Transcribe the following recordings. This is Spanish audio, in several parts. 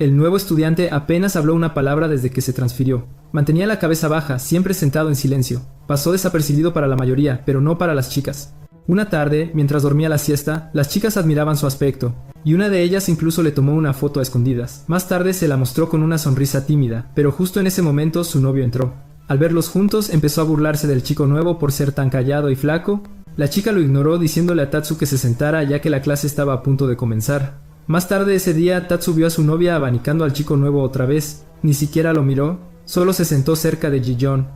El nuevo estudiante apenas habló una palabra desde que se transfirió. Mantenía la cabeza baja, siempre sentado en silencio. Pasó desapercibido para la mayoría, pero no para las chicas. Una tarde, mientras dormía la siesta, las chicas admiraban su aspecto, y una de ellas incluso le tomó una foto a escondidas. Más tarde se la mostró con una sonrisa tímida, pero justo en ese momento su novio entró. Al verlos juntos, empezó a burlarse del chico nuevo por ser tan callado y flaco. La chica lo ignoró diciéndole a Tatsu que se sentara ya que la clase estaba a punto de comenzar. Más tarde ese día, Tatsu vio a su novia abanicando al chico nuevo otra vez. Ni siquiera lo miró, solo se sentó cerca de Ji-yeon.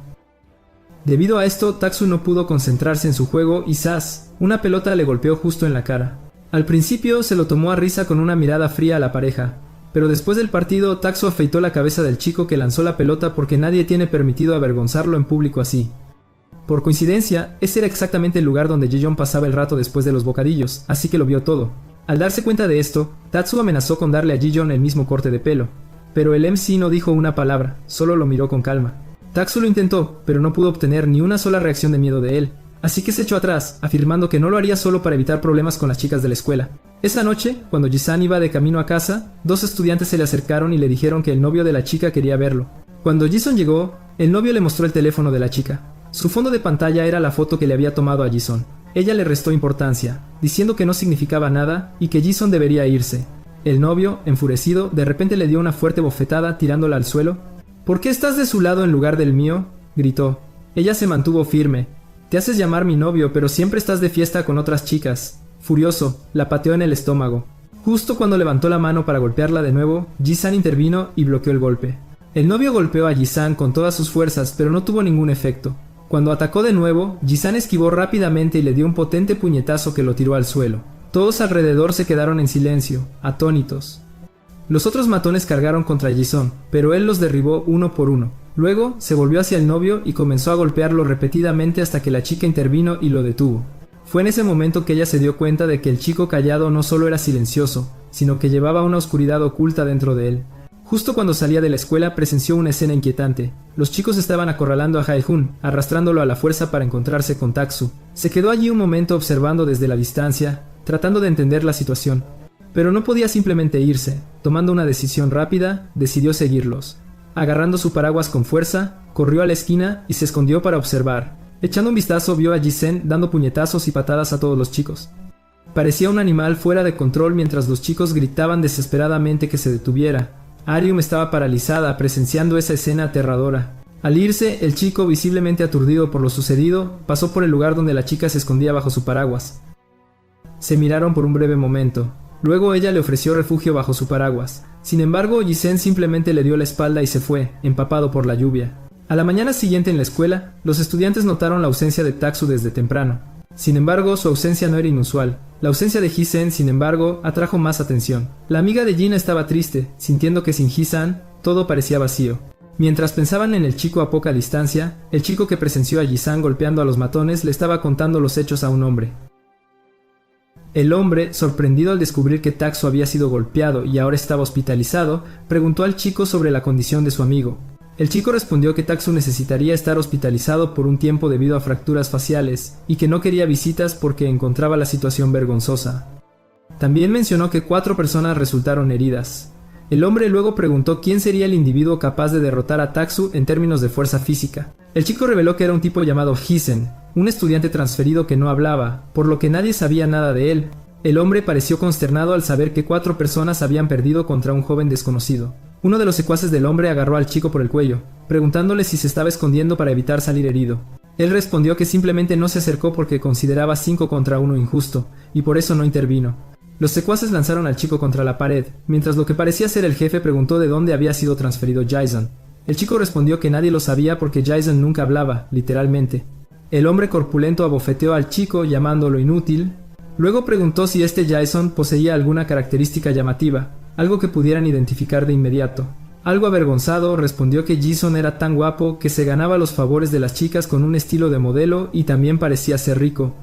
Debido a esto, Tatsu no pudo concentrarse en su juego y ¡zas! Una pelota le golpeó justo en la cara. Al principio se lo tomó a risa con una mirada fría a la pareja, pero después del partido, Tatsu afeitó la cabeza del chico que lanzó la pelota porque nadie tiene permitido avergonzarlo en público así. Por coincidencia, ese era exactamente el lugar donde Ji-yeon pasaba el rato después de los bocadillos, así que lo vio todo. Al darse cuenta de esto, Tatsu amenazó con darle a Ji-yeon el mismo corte de pelo, pero el MC no dijo una palabra, solo lo miró con calma. Tatsu lo intentó, pero no pudo obtener ni una sola reacción de miedo de él, así que se echó atrás, afirmando que no lo haría solo para evitar problemas con las chicas de la escuela. Esa noche, cuando Ji-san iba de camino a casa, dos estudiantes se le acercaron y le dijeron que el novio de la chica quería verlo. Cuando Ji-sun llegó, el novio le mostró el teléfono de la chica. Su fondo de pantalla era la foto que le había tomado a Ji-sun. Ella le restó importancia, diciendo que no significaba nada y que Ji-sun debería irse. El novio, enfurecido, de repente le dio una fuerte bofetada tirándola al suelo. «¿Por qué estás de su lado en lugar del mío?», gritó. Ella se mantuvo firme. «Te haces llamar mi novio, pero siempre estás de fiesta con otras chicas». Furioso, la pateó en el estómago. Justo cuando levantó la mano para golpearla de nuevo, Ji-san intervino y bloqueó el golpe. El novio golpeó a Ji-san con todas sus fuerzas, pero no tuvo ningún efecto. Cuando atacó de nuevo, Ji-san esquivó rápidamente y le dio un potente puñetazo que lo tiró al suelo. Todos alrededor se quedaron en silencio, atónitos. Los otros matones cargaron contra Ji-sun, pero él los derribó uno por uno. Luego, se volvió hacia el novio y comenzó a golpearlo repetidamente hasta que la chica intervino y lo detuvo. Fue en ese momento que ella se dio cuenta de que el chico callado no solo era silencioso, sino que llevaba una oscuridad oculta dentro de él. Justo cuando salía de la escuela presenció una escena inquietante. Los chicos estaban acorralando a Jae-hoon, arrastrándolo a la fuerza para encontrarse con Tatsu. Se quedó allí un momento observando desde la distancia, tratando de entender la situación. Pero no podía simplemente irse. Tomando una decisión rápida, decidió seguirlos. Agarrando su paraguas con fuerza, corrió a la esquina y se escondió para observar. Echando un vistazo vio a Ji-sen dando puñetazos y patadas a todos los chicos. Parecía un animal fuera de control mientras los chicos gritaban desesperadamente que se detuviera. Arium estaba paralizada presenciando esa escena aterradora. Al irse, el chico, visiblemente aturdido por lo sucedido, pasó por el lugar donde la chica se escondía bajo su paraguas. Se miraron por un breve momento. Luego ella le ofreció refugio bajo su paraguas. Sin embargo, Ji-sen simplemente le dio la espalda y se fue, empapado por la lluvia. A la mañana siguiente en la escuela, los estudiantes notaron la ausencia de Tatsu desde temprano. Sin embargo, su ausencia no era inusual. La ausencia de Ji-sen, sin embargo, atrajo más atención. La amiga de Jin estaba triste, sintiendo que sin Ji-san, todo parecía vacío. Mientras pensaban en el chico a poca distancia, el chico que presenció a Ji-san golpeando a los matones le estaba contando los hechos a un hombre. El hombre, sorprendido al descubrir que Tatsu había sido golpeado y ahora estaba hospitalizado, preguntó al chico sobre la condición de su amigo. El chico respondió que Tatsu necesitaría estar hospitalizado por un tiempo debido a fracturas faciales y que no quería visitas porque encontraba la situación vergonzosa. También mencionó que 4 personas resultaron heridas. El hombre luego preguntó quién sería el individuo capaz de derrotar a Tatsu en términos de fuerza física. El chico reveló que era un tipo llamado Hisen, un estudiante transferido que no hablaba, por lo que nadie sabía nada de él. El hombre pareció consternado al saber que 4 personas habían perdido contra un joven desconocido. Uno de los secuaces del hombre agarró al chico por el cuello, preguntándole si se estaba escondiendo para evitar salir herido. Él respondió que simplemente no se acercó porque consideraba 5 contra 1 injusto, y por eso no intervino. Los secuaces lanzaron al chico contra la pared, mientras lo que parecía ser el jefe preguntó de dónde había sido transferido Jason. El chico respondió que nadie lo sabía porque Jason nunca hablaba, literalmente. El hombre corpulento abofeteó al chico llamándolo inútil. Luego preguntó si este Jason poseía alguna característica llamativa, algo que pudieran identificar de inmediato. Algo avergonzado, respondió que Jason era tan guapo que se ganaba los favores de las chicas con un estilo de modelo y también parecía ser rico.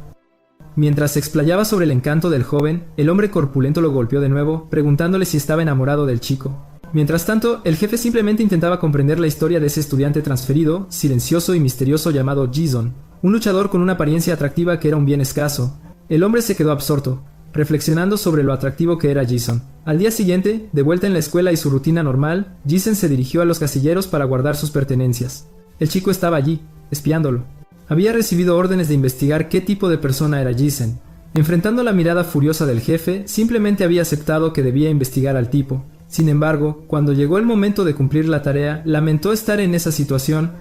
Mientras se explayaba sobre el encanto del joven, el hombre corpulento lo golpeó de nuevo, preguntándole si estaba enamorado del chico. Mientras tanto, el jefe simplemente intentaba comprender la historia de ese estudiante transferido, silencioso y misterioso llamado Jason, un luchador con una apariencia atractiva que era un bien escaso. El hombre se quedó absorto. reflexionando sobre lo atractivo que era Jason. Al día siguiente, de vuelta en la escuela y su rutina normal, Jason se dirigió a los casilleros para guardar sus pertenencias. El chico estaba allí, espiándolo. Había recibido órdenes de investigar qué tipo de persona era Jason. Enfrentando la mirada furiosa del jefe, simplemente había aceptado que debía investigar al tipo. Sin embargo, cuando llegó el momento de cumplir la tarea, lamentó estar en esa situación.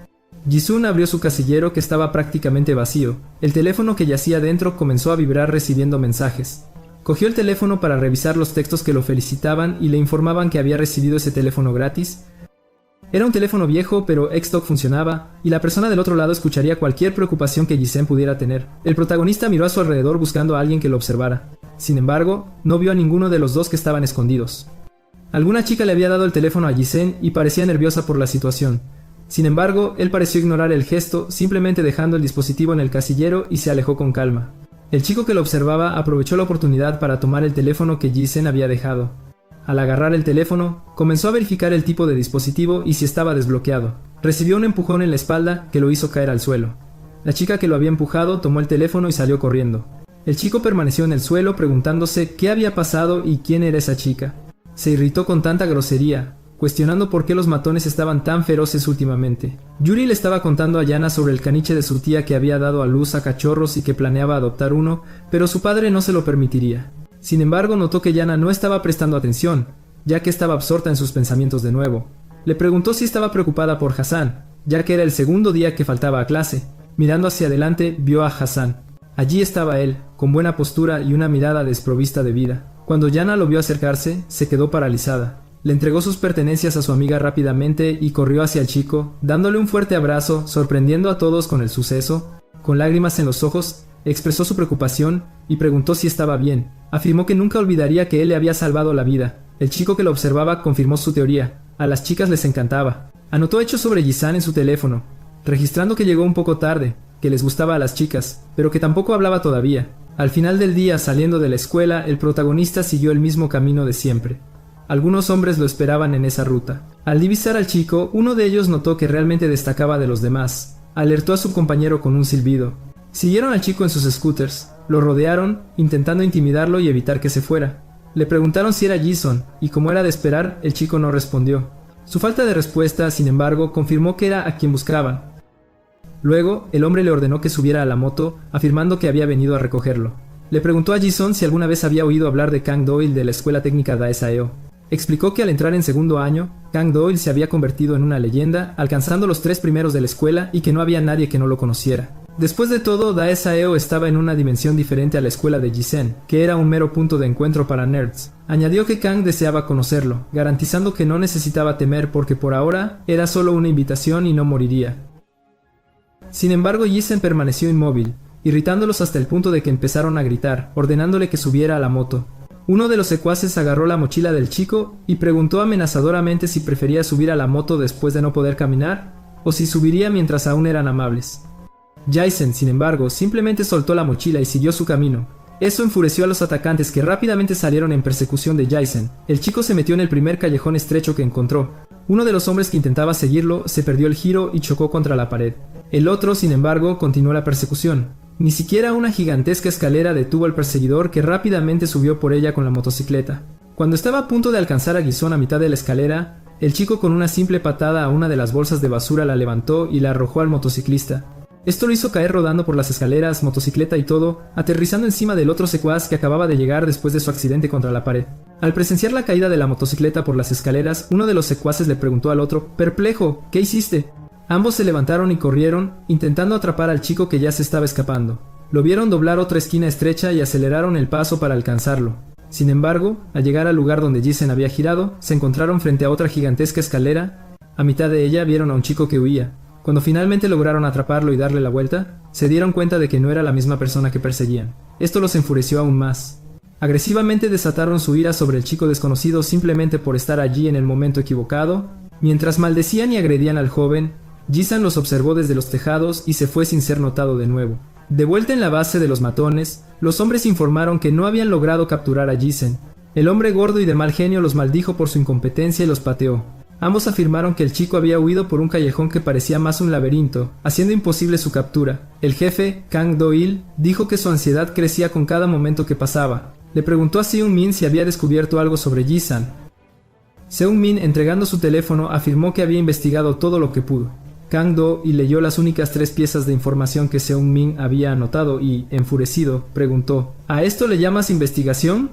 Jisun abrió su casillero que estaba prácticamente vacío. El teléfono que yacía dentro comenzó a vibrar recibiendo mensajes. Cogió el teléfono para revisar los textos que lo felicitaban y le informaban que había recibido ese teléfono gratis. Era un teléfono viejo, pero Xtalk funcionaba, y la persona del otro lado escucharía cualquier preocupación que Jisen pudiera tener. El protagonista miró a su alrededor buscando a alguien que lo observara. Sin embargo, no vio a ninguno de los dos que estaban escondidos. Alguna chica le había dado el teléfono a Jisen y parecía nerviosa por la situación. Sin embargo, él pareció ignorar el gesto, simplemente dejando el dispositivo en el casillero y se alejó con calma. El chico que lo observaba aprovechó la oportunidad para tomar el teléfono que Jisen había dejado. Al agarrar el teléfono, comenzó a verificar el tipo de dispositivo y si estaba desbloqueado. Recibió un empujón en la espalda que lo hizo caer al suelo. La chica que lo había empujado tomó el teléfono y salió corriendo. El chico permaneció en el suelo preguntándose qué había pasado y quién era esa chica. Se irritó con tanta grosería, cuestionando por qué los matones estaban tan feroces últimamente. Yuri le estaba contando a Yana sobre el caniche de su tía que había dado a luz a cachorros y que planeaba adoptar uno, pero su padre no se lo permitiría. Sin embargo, notó que Yana no estaba prestando atención, ya que estaba absorta en sus pensamientos de nuevo. Le preguntó si estaba preocupada por Hassan, ya que era el segundo día que faltaba a clase. Mirando hacia adelante, vio a Hassan. Allí estaba él, con buena postura y una mirada desprovista de vida. Cuando Yana lo vio acercarse, se quedó paralizada. Le entregó sus pertenencias a su amiga rápidamente y corrió hacia el chico, dándole un fuerte abrazo, sorprendiendo a todos con el suceso. Con lágrimas en los ojos, expresó su preocupación y preguntó si estaba bien. Afirmó que nunca olvidaría que él le había salvado la vida. El chico que lo observaba confirmó su teoría. A las chicas les encantaba. Anotó hechos sobre Jisan en su teléfono, registrando que llegó un poco tarde, que les gustaba a las chicas, pero que tampoco hablaba todavía. Al final del día, saliendo de la escuela, el protagonista siguió el mismo camino de siempre. Algunos hombres lo esperaban en esa ruta. Al divisar al chico, uno de ellos notó que realmente destacaba de los demás. Alertó a su compañero con un silbido. Siguieron al chico en sus scooters, lo rodearon, intentando intimidarlo y evitar que se fuera. Le preguntaron si era Jason, y como era de esperar, el chico no respondió. Su falta de respuesta, sin embargo, confirmó que era a quien buscaban. Luego, el hombre le ordenó que subiera a la moto, afirmando que había venido a recogerlo. Le preguntó a Jason si alguna vez había oído hablar de Kang Doyle de la escuela técnica Daesaeo. Explicó que al entrar en segundo año, Kang Doyle se había convertido en una leyenda, alcanzando los 3 primeros de la escuela y que no había nadie que no lo conociera. Después de todo, Daesaeo estaba en una dimensión diferente a la escuela de Jisen, que era un mero punto de encuentro para nerds. Añadió que Kang deseaba conocerlo, garantizando que no necesitaba temer porque por ahora era solo una invitación y no moriría. Sin embargo, Jisen permaneció inmóvil, irritándolos hasta el punto de que empezaron a gritar, ordenándole que subiera a la moto. Uno de los secuaces agarró la mochila del chico y preguntó amenazadoramente si prefería subir a la moto después de no poder caminar, o si subiría mientras aún eran amables. Jason, sin embargo, simplemente soltó la mochila y siguió su camino. Eso enfureció a los atacantes que rápidamente salieron en persecución de Jason. El chico se metió en el primer callejón estrecho que encontró. Uno de los hombres que intentaba seguirlo se perdió el giro y chocó contra la pared. El otro, sin embargo, continuó la persecución. Ni siquiera una gigantesca escalera detuvo al perseguidor que rápidamente subió por ella con la motocicleta. Cuando estaba a punto de alcanzar a Jason a mitad de la escalera, el chico con una simple patada a una de las bolsas de basura la levantó y la arrojó al motociclista. Esto lo hizo caer rodando por las escaleras, motocicleta y todo, aterrizando encima del otro secuaz que acababa de llegar después de su accidente contra la pared. Al presenciar la caída de la motocicleta por las escaleras, uno de los secuaces le preguntó al otro, perplejo, ¿qué hiciste? Ambos se levantaron y corrieron, intentando atrapar al chico que ya se estaba escapando. Lo vieron doblar otra esquina estrecha y aceleraron el paso para alcanzarlo. Sin embargo, al llegar al lugar donde Jason había girado, se encontraron frente a otra gigantesca escalera. A mitad de ella vieron a un chico que huía. Cuando finalmente lograron atraparlo y darle la vuelta, se dieron cuenta de que no era la misma persona que perseguían. Esto los enfureció aún más. Agresivamente desataron su ira sobre el chico desconocido simplemente por estar allí en el momento equivocado. Mientras maldecían y agredían al joven, Jason los observó desde los tejados y se fue sin ser notado de nuevo. De vuelta en la base de los matones, los hombres informaron que no habían logrado capturar a Jason. El hombre gordo y de mal genio los maldijo por su incompetencia y los pateó. Ambos afirmaron que el chico había huido por un callejón que parecía más un laberinto, haciendo imposible su captura. El jefe, Kang Do-il, dijo que su ansiedad crecía con cada momento que pasaba. Le preguntó a Seung-min si había descubierto algo sobre Ji-san. Seung-min, entregando su teléfono, afirmó que había investigado todo lo que pudo. Kang-do y leyó las únicas 3 piezas de información que Seung-min había anotado y, enfurecido, preguntó: ¿A esto le llamas investigación?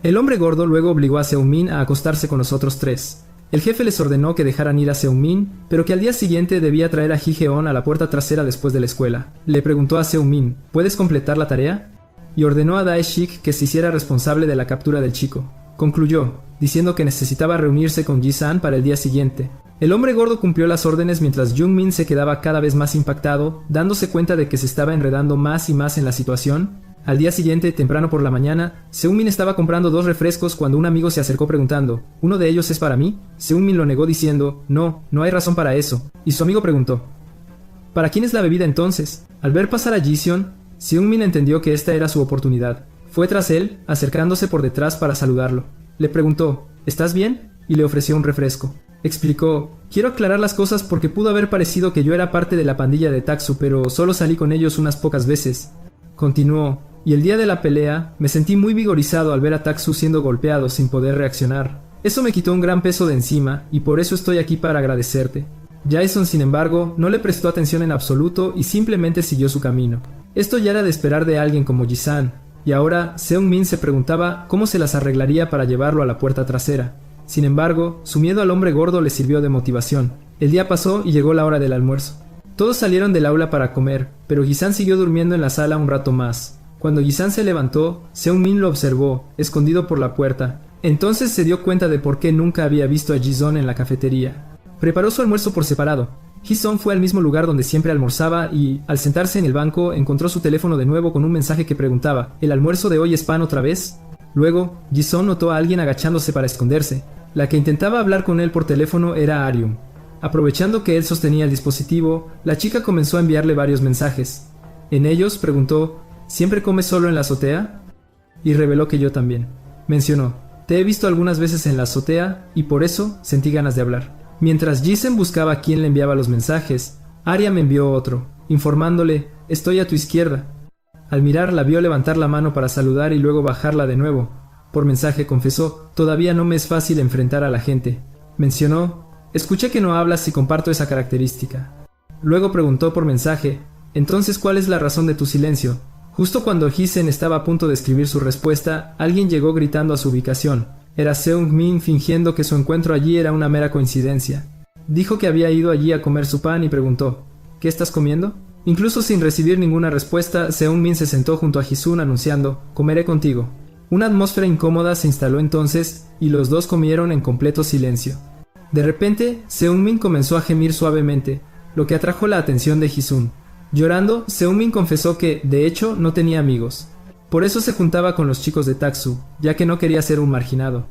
El hombre gordo luego obligó a Seung-min a acostarse con los otros 3. El jefe les ordenó que dejaran ir a Seung-min, pero que al día siguiente debía traer a Ji-Heon a la puerta trasera después de la escuela. Le preguntó a Seung-min: ¿puedes completar la tarea? Y ordenó a Dae-shik que se hiciera responsable de la captura del chico. Concluyó, diciendo que necesitaba reunirse con Ji-san para el día siguiente. El hombre gordo cumplió las órdenes mientras Jung-min se quedaba cada vez más impactado, dándose cuenta de que se estaba enredando más y más en la situación. Al día siguiente, temprano por la mañana, Seung-min estaba comprando 2 refrescos cuando un amigo se acercó preguntando: ¿uno de ellos es para mí? Seung-min lo negó diciendo: no hay razón para eso. Y su amigo preguntó: ¿para quién es la bebida entonces? Al ver pasar a Ji-seon, Seung-min entendió que esta era su oportunidad. Fue tras él, acercándose por detrás para saludarlo. Le preguntó: ¿estás bien? Y le ofreció un refresco. Explicó: quiero aclarar las cosas porque pudo haber parecido que yo era parte de la pandilla de Taksu, pero solo salí con ellos unas pocas veces. Continuó: y el día de la pelea, me sentí muy vigorizado al ver a Taksu siendo golpeado sin poder reaccionar. Eso me quitó un gran peso de encima, y por eso estoy aquí para agradecerte. Jason, sin embargo, no le prestó atención en absoluto y simplemente siguió su camino. Esto ya era de esperar de alguien como Ji-san, y ahora Seung-min se preguntaba cómo se las arreglaría para llevarlo a la puerta trasera. Sin embargo, su miedo al hombre gordo le sirvió de motivación. El día pasó y llegó la hora del almuerzo. Todos salieron del aula para comer, pero Ji-san siguió durmiendo en la sala un rato más. Cuando Ji-san se levantó, Seung-min lo observó, escondido por la puerta. Entonces se dio cuenta de por qué nunca había visto a Ji-son en la cafetería. Preparó su almuerzo por separado. Ji-son fue al mismo lugar donde siempre almorzaba y, al sentarse en el banco, encontró su teléfono de nuevo con un mensaje que preguntaba: ¿el almuerzo de hoy es pan otra vez? Luego, Ji-son notó a alguien agachándose para esconderse. La que intentaba hablar con él por teléfono era Aryum. Aprovechando que él sostenía el dispositivo, la chica comenzó a enviarle varios mensajes. En ellos preguntó: ¿siempre comes solo en la azotea? Y reveló que yo también. Mencionó: te he visto algunas veces en la azotea y por eso sentí ganas de hablar. Mientras Ji-sen buscaba a quién le enviaba los mensajes, Arya me envió otro, informándole: estoy a tu izquierda. Al mirar, la vio levantar la mano para saludar y luego bajarla de nuevo. Por mensaje confesó: todavía no me es fácil enfrentar a la gente. Mencionó: escuché que no hablas y comparto esa característica. Luego preguntó por mensaje: entonces, ¿cuál es la razón de tu silencio? Justo cuando Ji-sen estaba a punto de escribir su respuesta, alguien llegó gritando a su ubicación. Era Seung-min fingiendo que su encuentro allí era una mera coincidencia. Dijo que había ido allí a comer su pan y preguntó: ¿qué estás comiendo? Incluso sin recibir ninguna respuesta, Seung-min se sentó junto a Ji-sun anunciando: comeré contigo. Una atmósfera incómoda se instaló entonces y los dos comieron en completo silencio. De repente, Seung-min comenzó a gemir suavemente, lo que atrajo la atención de Ji-sun. Llorando, Seung-min confesó que, de hecho, no tenía amigos. Por eso se juntaba con los chicos de Taksu, ya que no quería ser un marginado.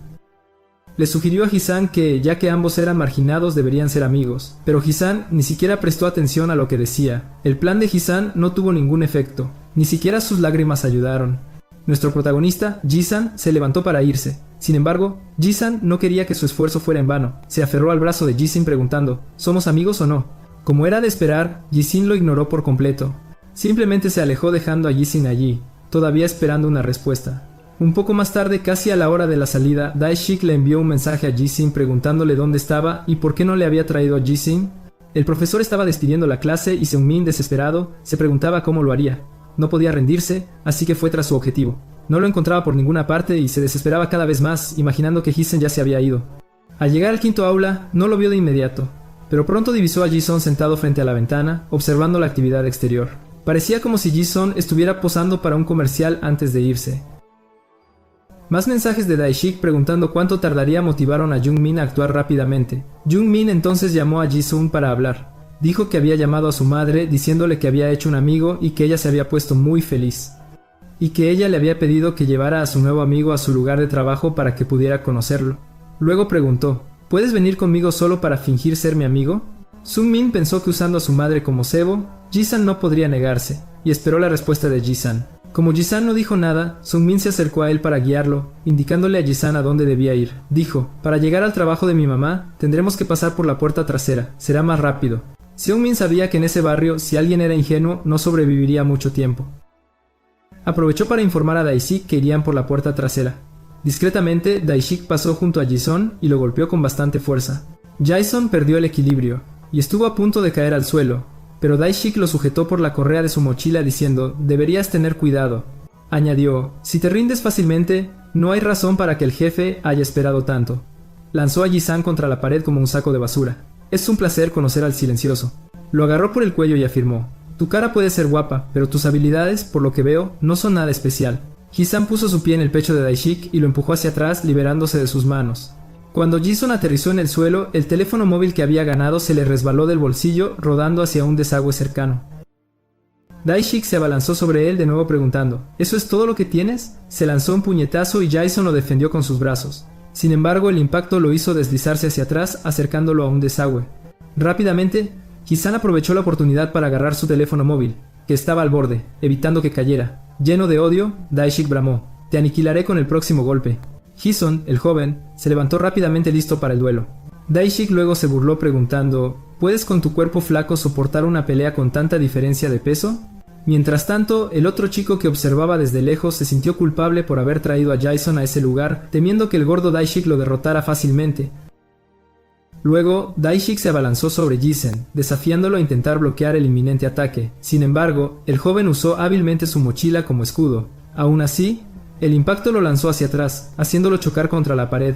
Le sugirió a Ji-san que, ya que ambos eran marginados, deberían ser amigos, pero Ji-san ni siquiera prestó atención a lo que decía. El plan de Ji-san no tuvo ningún efecto, ni siquiera sus lágrimas ayudaron. Nuestro protagonista, Ji-san, se levantó para irse. Sin embargo, Ji-san no quería que su esfuerzo fuera en vano. Se aferró al brazo de Ji-sin preguntando: ¿somos amigos o no? Como era de esperar, Ji-sin lo ignoró por completo. Simplemente se alejó dejando a Ji-sin allí, todavía esperando una respuesta. Un poco más tarde, casi a la hora de la salida, Dae-shik le envió un mensaje a Ji-sin preguntándole dónde estaba y por qué no le había traído a Ji-sin. El profesor estaba despidiendo la clase y Seung-min, desesperado, se preguntaba cómo lo haría. No podía rendirse, así que fue tras su objetivo. No lo encontraba por ninguna parte y se desesperaba cada vez más, imaginando que Ji-sen ya se había ido. Al llegar al quinto aula, no lo vio de inmediato, pero pronto divisó a Ji-son sentado frente a la ventana, observando la actividad exterior. Parecía como si Ji-son estuviera posando para un comercial antes de irse. Más mensajes de Dae-shik preguntando cuánto tardaría motivaron a Jung-min a actuar rápidamente. Jung-min entonces llamó a Ji-sun para hablar. Dijo que había llamado a su madre diciéndole que había hecho un amigo y que ella se había puesto muy feliz. Y que ella le había pedido que llevara a su nuevo amigo a su lugar de trabajo para que pudiera conocerlo. Luego preguntó: ¿puedes venir conmigo solo para fingir ser mi amigo? Seung-min pensó que usando a su madre como cebo, Ji-san no podría negarse, y esperó la respuesta de Ji-san. Como Ji-san no dijo nada, Seung-min se acercó a él para guiarlo, indicándole a Ji-san a dónde debía ir. Dijo: para llegar al trabajo de mi mamá, tendremos que pasar por la puerta trasera, será más rápido. Seung-min sabía que en ese barrio, si alguien era ingenuo, no sobreviviría mucho tiempo. Aprovechó para informar a Daishik que irían por la puerta trasera. Discretamente, Daishik pasó junto a Jason y lo golpeó con bastante fuerza. Jason perdió el equilibrio y estuvo a punto de caer al suelo, pero Daishik lo sujetó por la correa de su mochila diciendo: «Deberías tener cuidado». Añadió: «Si te rindes fácilmente, no hay razón para que el jefe haya esperado tanto». Lanzó a Jisan contra la pared como un saco de basura. «Es un placer conocer al silencioso». Lo agarró por el cuello y afirmó: «Tu cara puede ser guapa, pero tus habilidades, por lo que veo, no son nada especial». Jisan puso su pie en el pecho de Daishik y lo empujó hacia atrás, liberándose de sus manos. Cuando Jason aterrizó en el suelo, el teléfono móvil que había ganado se le resbaló del bolsillo, rodando hacia un desagüe cercano. Daishik se abalanzó sobre él de nuevo preguntando: «¿Eso es todo lo que tienes?». Se lanzó un puñetazo y Jason lo defendió con sus brazos. Sin embargo, el impacto lo hizo deslizarse hacia atrás, acercándolo a un desagüe. Rápidamente, Jisan aprovechó la oportunidad para agarrar su teléfono móvil, que estaba al borde, evitando que cayera. Lleno de odio, Daishik bramó: «Te aniquilaré con el próximo golpe». Jason, el joven, se levantó rápidamente listo para el duelo. Daishik luego se burló preguntando: «¿Puedes con tu cuerpo flaco soportar una pelea con tanta diferencia de peso?». Mientras tanto, el otro chico que observaba desde lejos se sintió culpable por haber traído a Jason a ese lugar, temiendo que el gordo Daishik lo derrotara fácilmente. Luego, Daishik se abalanzó sobre Jason, desafiándolo a intentar bloquear el inminente ataque. Sin embargo, el joven usó hábilmente su mochila como escudo. Aún así, el impacto lo lanzó hacia atrás, haciéndolo chocar contra la pared.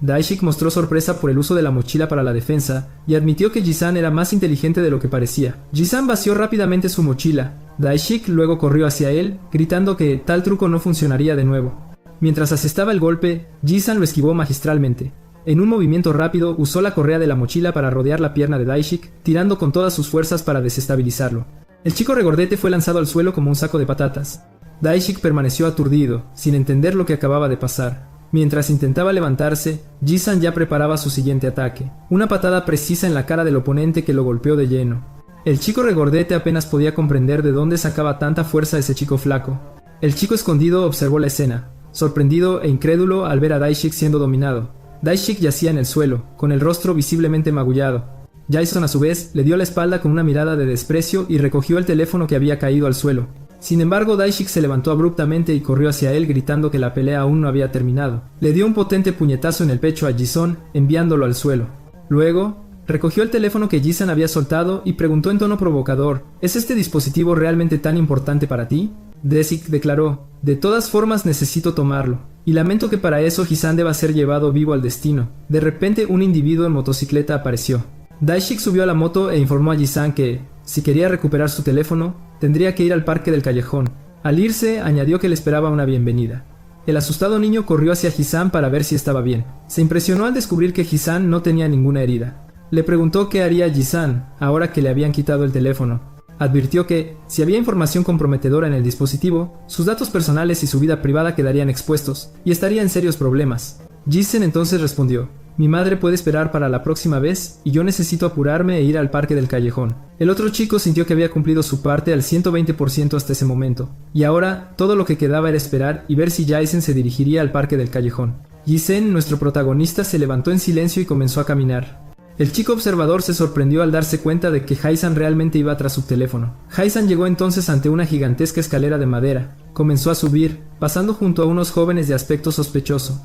Daishik mostró sorpresa por el uso de la mochila para la defensa y admitió que Jisan era más inteligente de lo que parecía. Jisan vació rápidamente su mochila. Daishik luego corrió hacia él, gritando que tal truco no funcionaría de nuevo. Mientras asestaba el golpe, Jisan lo esquivó magistralmente. En un movimiento rápido, usó la correa de la mochila para rodear la pierna de Daishik, tirando con todas sus fuerzas para desestabilizarlo. El chico regordete fue lanzado al suelo como un saco de patatas. Daishik permaneció aturdido, sin entender lo que acababa de pasar. Mientras intentaba levantarse, Jisan ya preparaba su siguiente ataque, una patada precisa en la cara del oponente que lo golpeó de lleno. El chico regordete apenas podía comprender de dónde sacaba tanta fuerza ese chico flaco. El chico escondido observó la escena, sorprendido e incrédulo al ver a Daishik siendo dominado. Daishik yacía en el suelo, con el rostro visiblemente magullado. Jason, a su vez, le dio la espalda con una mirada de desprecio y recogió el teléfono que había caído al suelo. Sin embargo, Daishik se levantó abruptamente y corrió hacia él gritando que la pelea aún no había terminado. Le dio un potente puñetazo en el pecho a Jason, enviándolo al suelo. Luego, recogió el teléfono que Jason había soltado y preguntó en tono provocador: «¿Es este dispositivo realmente tan importante para ti?». Daishik declaró: «De todas formas necesito tomarlo, y lamento que para eso Jisan deba ser llevado vivo al destino». De repente un individuo en motocicleta apareció. Daishik subió a la moto e informó a Jisan que, si quería recuperar su teléfono, tendría que ir al parque del callejón. Al irse, añadió que le esperaba una bienvenida. El asustado niño corrió hacia Jisan para ver si estaba bien. Se impresionó al descubrir que Jisan no tenía ninguna herida. Le preguntó qué haría Jisan ahora que le habían quitado el teléfono. Advirtió que, si había información comprometedora en el dispositivo, sus datos personales y su vida privada quedarían expuestos, y estaría en serios problemas. Jason entonces respondió: «Mi madre puede esperar para la próxima vez, y yo necesito apurarme e ir al parque del callejón». El otro chico sintió que había cumplido su parte al 120% hasta ese momento, y ahora todo lo que quedaba era esperar y ver si Jason se dirigiría al parque del callejón. Jason, nuestro protagonista, se levantó en silencio y comenzó a caminar. El chico observador se sorprendió al darse cuenta de que Jason realmente iba tras su teléfono. Jason llegó entonces ante una gigantesca escalera de madera. Comenzó a subir, pasando junto a unos jóvenes de aspecto sospechoso.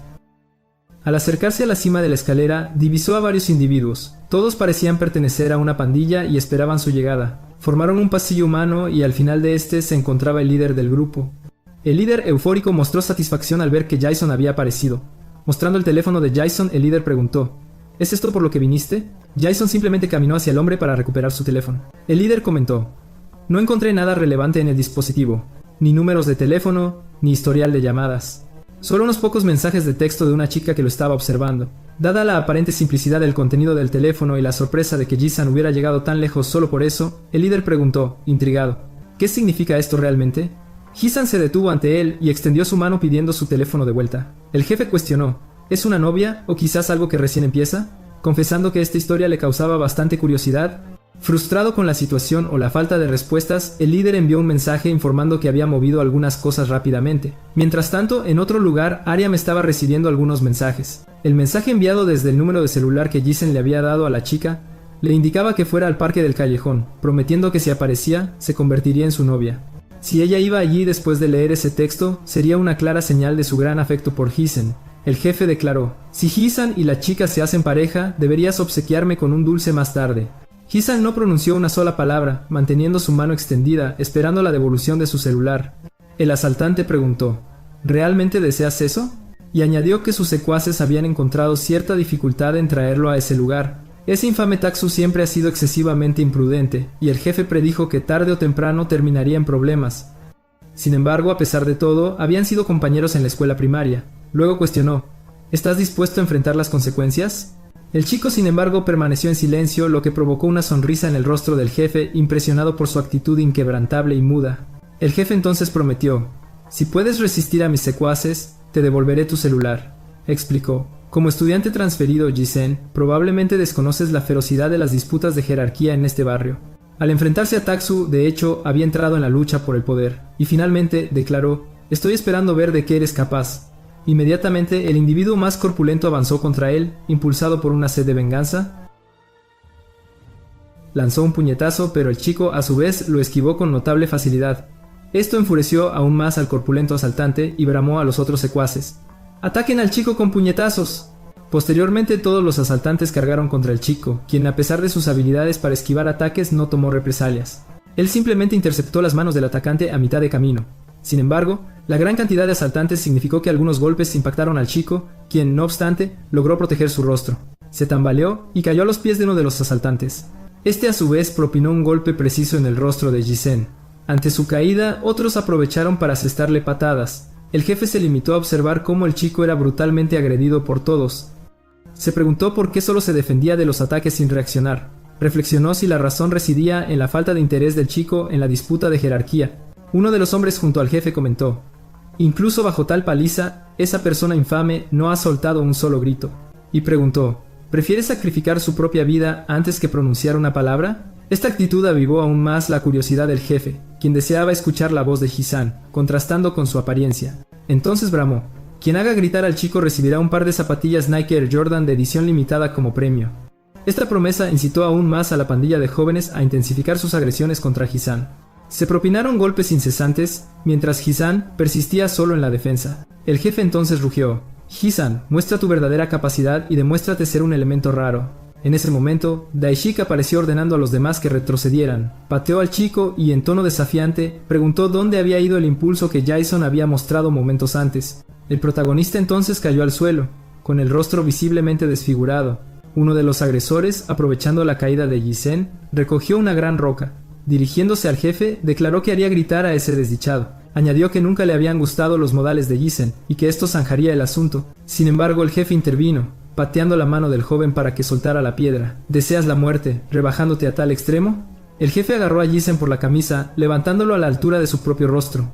Al acercarse a la cima de la escalera, divisó a varios individuos. Todos parecían pertenecer a una pandilla y esperaban su llegada. Formaron un pasillo humano y al final de este se encontraba el líder del grupo. El líder eufórico mostró satisfacción al ver que Jason había aparecido. Mostrando el teléfono de Jason, el líder preguntó: ¿Es esto por lo que viniste? Jason simplemente caminó hacia el hombre para recuperar su teléfono. El líder comentó: «No encontré nada relevante en el dispositivo, ni números de teléfono, ni historial de llamadas. Solo unos pocos mensajes de texto de una chica que lo estaba observando». Dada la aparente simplicidad del contenido del teléfono y la sorpresa de que Jason hubiera llegado tan lejos solo por eso, el líder preguntó, intrigado: «¿Qué significa esto realmente?». Jason se detuvo ante él y extendió su mano pidiendo su teléfono de vuelta. El jefe cuestionó: ¿Es una novia o quizás algo que recién empieza? Confesando que esta historia le causaba bastante curiosidad. Frustrado con la situación o la falta de respuestas, el líder envió un mensaje informando que había movido algunas cosas rápidamente. Mientras tanto, en otro lugar, Ariam estaba recibiendo algunos mensajes. El mensaje enviado desde el número de celular que Jason le había dado a la chica le indicaba que fuera al parque del callejón, prometiendo que si aparecía, se convertiría en su novia. Si ella iba allí después de leer ese texto, sería una clara señal de su gran afecto por Hissen. El jefe declaró: si Hisan y la chica se hacen pareja, deberías obsequiarme con un dulce más tarde. Hisan no pronunció una sola palabra, manteniendo su mano extendida, esperando la devolución de su celular. El asaltante preguntó: ¿realmente deseas eso? Y añadió que sus secuaces habían encontrado cierta dificultad en traerlo a ese lugar. Ese infame Taksu siempre ha sido excesivamente imprudente, y el jefe predijo que tarde o temprano terminaría en problemas. Sin embargo, a pesar de todo, habían sido compañeros en la escuela primaria. Luego cuestionó: ¿estás dispuesto a enfrentar las consecuencias? El chico, sin embargo, permaneció en silencio, lo que provocó una sonrisa en el rostro del jefe, impresionado por su actitud inquebrantable y muda. El jefe entonces prometió: si puedes resistir a mis secuaces, te devolveré tu celular. Explicó: como estudiante transferido, Jisen, probablemente desconoces la ferocidad de las disputas de jerarquía en este barrio. Al enfrentarse a Taksu, de hecho, había entrado en la lucha por el poder, y finalmente declaró: estoy esperando ver de qué eres capaz. Inmediatamente, el individuo más corpulento avanzó contra él, impulsado por una sed de venganza. Lanzó un puñetazo, pero el chico, a su vez, lo esquivó con notable facilidad. Esto enfureció aún más al corpulento asaltante y bramó a los otros secuaces: ¡ataquen al chico con puñetazos! Posteriormente, todos los asaltantes cargaron contra el chico, quien, a pesar de sus habilidades para esquivar ataques, no tomó represalias. Él simplemente interceptó las manos del atacante a mitad de camino. Sin embargo, la gran cantidad de asaltantes significó que algunos golpes impactaron al chico, quien, no obstante, logró proteger su rostro. Se tambaleó y cayó a los pies de uno de los asaltantes. Este, a su vez, propinó un golpe preciso en el rostro de Jisen. Ante su caída, otros aprovecharon para asestarle patadas. El jefe se limitó a observar cómo el chico era brutalmente agredido por todos. Se preguntó por qué solo se defendía de los ataques sin reaccionar. Reflexionó si la razón residía en la falta de interés del chico en la disputa de jerarquía. Uno de los hombres junto al jefe comentó: incluso bajo tal paliza, esa persona infame no ha soltado un solo grito. Y preguntó: ¿prefiere sacrificar su propia vida antes que pronunciar una palabra? Esta actitud avivó aún más la curiosidad del jefe, quien deseaba escuchar la voz de Hisan, contrastando con su apariencia. Entonces bramó: quien haga gritar al chico recibirá un par de zapatillas Nike Air Jordan de edición limitada como premio. Esta promesa incitó aún más a la pandilla de jóvenes a intensificar sus agresiones contra Hisan. Se propinaron golpes incesantes, mientras Hisan persistía solo en la defensa. El jefe entonces rugió: Hisan, muestra tu verdadera capacidad y demuéstrate ser un elemento raro. En ese momento, Daishik apareció ordenando a los demás que retrocedieran. Pateó al chico y, en tono desafiante, preguntó dónde había ido el impulso que Jason había mostrado momentos antes. El protagonista entonces cayó al suelo, con el rostro visiblemente desfigurado. Uno de los agresores, aprovechando la caída de Jisen, recogió una gran roca. Dirigiéndose al jefe, declaró que haría gritar a ese desdichado. Añadió que nunca le habían gustado los modales de Jisen y que esto zanjaría el asunto. Sin embargo, el jefe intervino, pateando la mano del joven para que soltara la piedra. ¿Deseas la muerte, rebajándote a tal extremo? El jefe agarró a Jisen por la camisa, levantándolo a la altura de su propio rostro.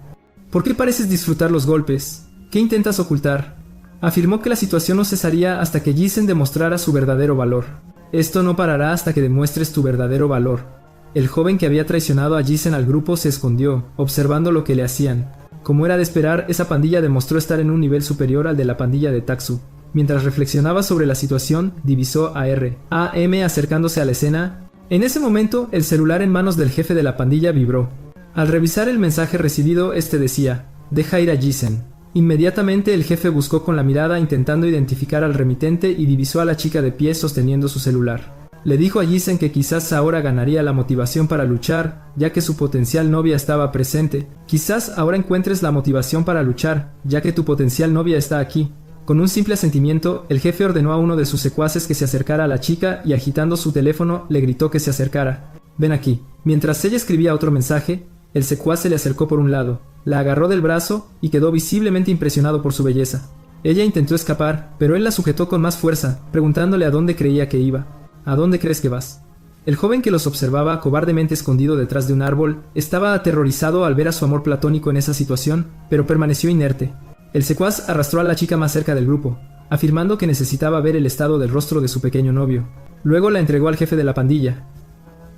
¿Por qué pareces disfrutar los golpes? ¿Qué intentas ocultar? Afirmó que la situación no cesaría hasta que Jisen demostrara su verdadero valor. Esto no parará hasta que demuestres tu verdadero valor. El joven que había traicionado a Jisen al grupo se escondió, observando lo que le hacían. Como era de esperar, esa pandilla demostró estar en un nivel superior al de la pandilla de Taksu. Mientras reflexionaba sobre la situación, divisó a R.A.M. acercándose a la escena. En ese momento, el celular en manos del jefe de la pandilla vibró. Al revisar el mensaje recibido, este decía: deja ir a Jisen. Inmediatamente el jefe buscó con la mirada intentando identificar al remitente y divisó a la chica de pie sosteniendo su celular. Le dijo a Jisen que quizás ahora ganaría la motivación para luchar, ya que su potencial novia estaba presente. Quizás ahora encuentres la motivación para luchar, ya que tu potencial novia está aquí. Con un simple asentimiento, el jefe ordenó a uno de sus secuaces que se acercara a la chica y, agitando su teléfono, le gritó que se acercara. Ven aquí. Mientras ella escribía otro mensaje, el secuaz se le acercó por un lado, la agarró del brazo y quedó visiblemente impresionado por su belleza. Ella intentó escapar, pero él la sujetó con más fuerza, preguntándole a dónde creía que iba. ¿A dónde crees que vas? El joven que los observaba, cobardemente escondido detrás de un árbol, estaba aterrorizado al ver a su amor platónico en esa situación, pero permaneció inerte. El secuaz arrastró a la chica más cerca del grupo, afirmando que necesitaba ver el estado del rostro de su pequeño novio. Luego la entregó al jefe de la pandilla.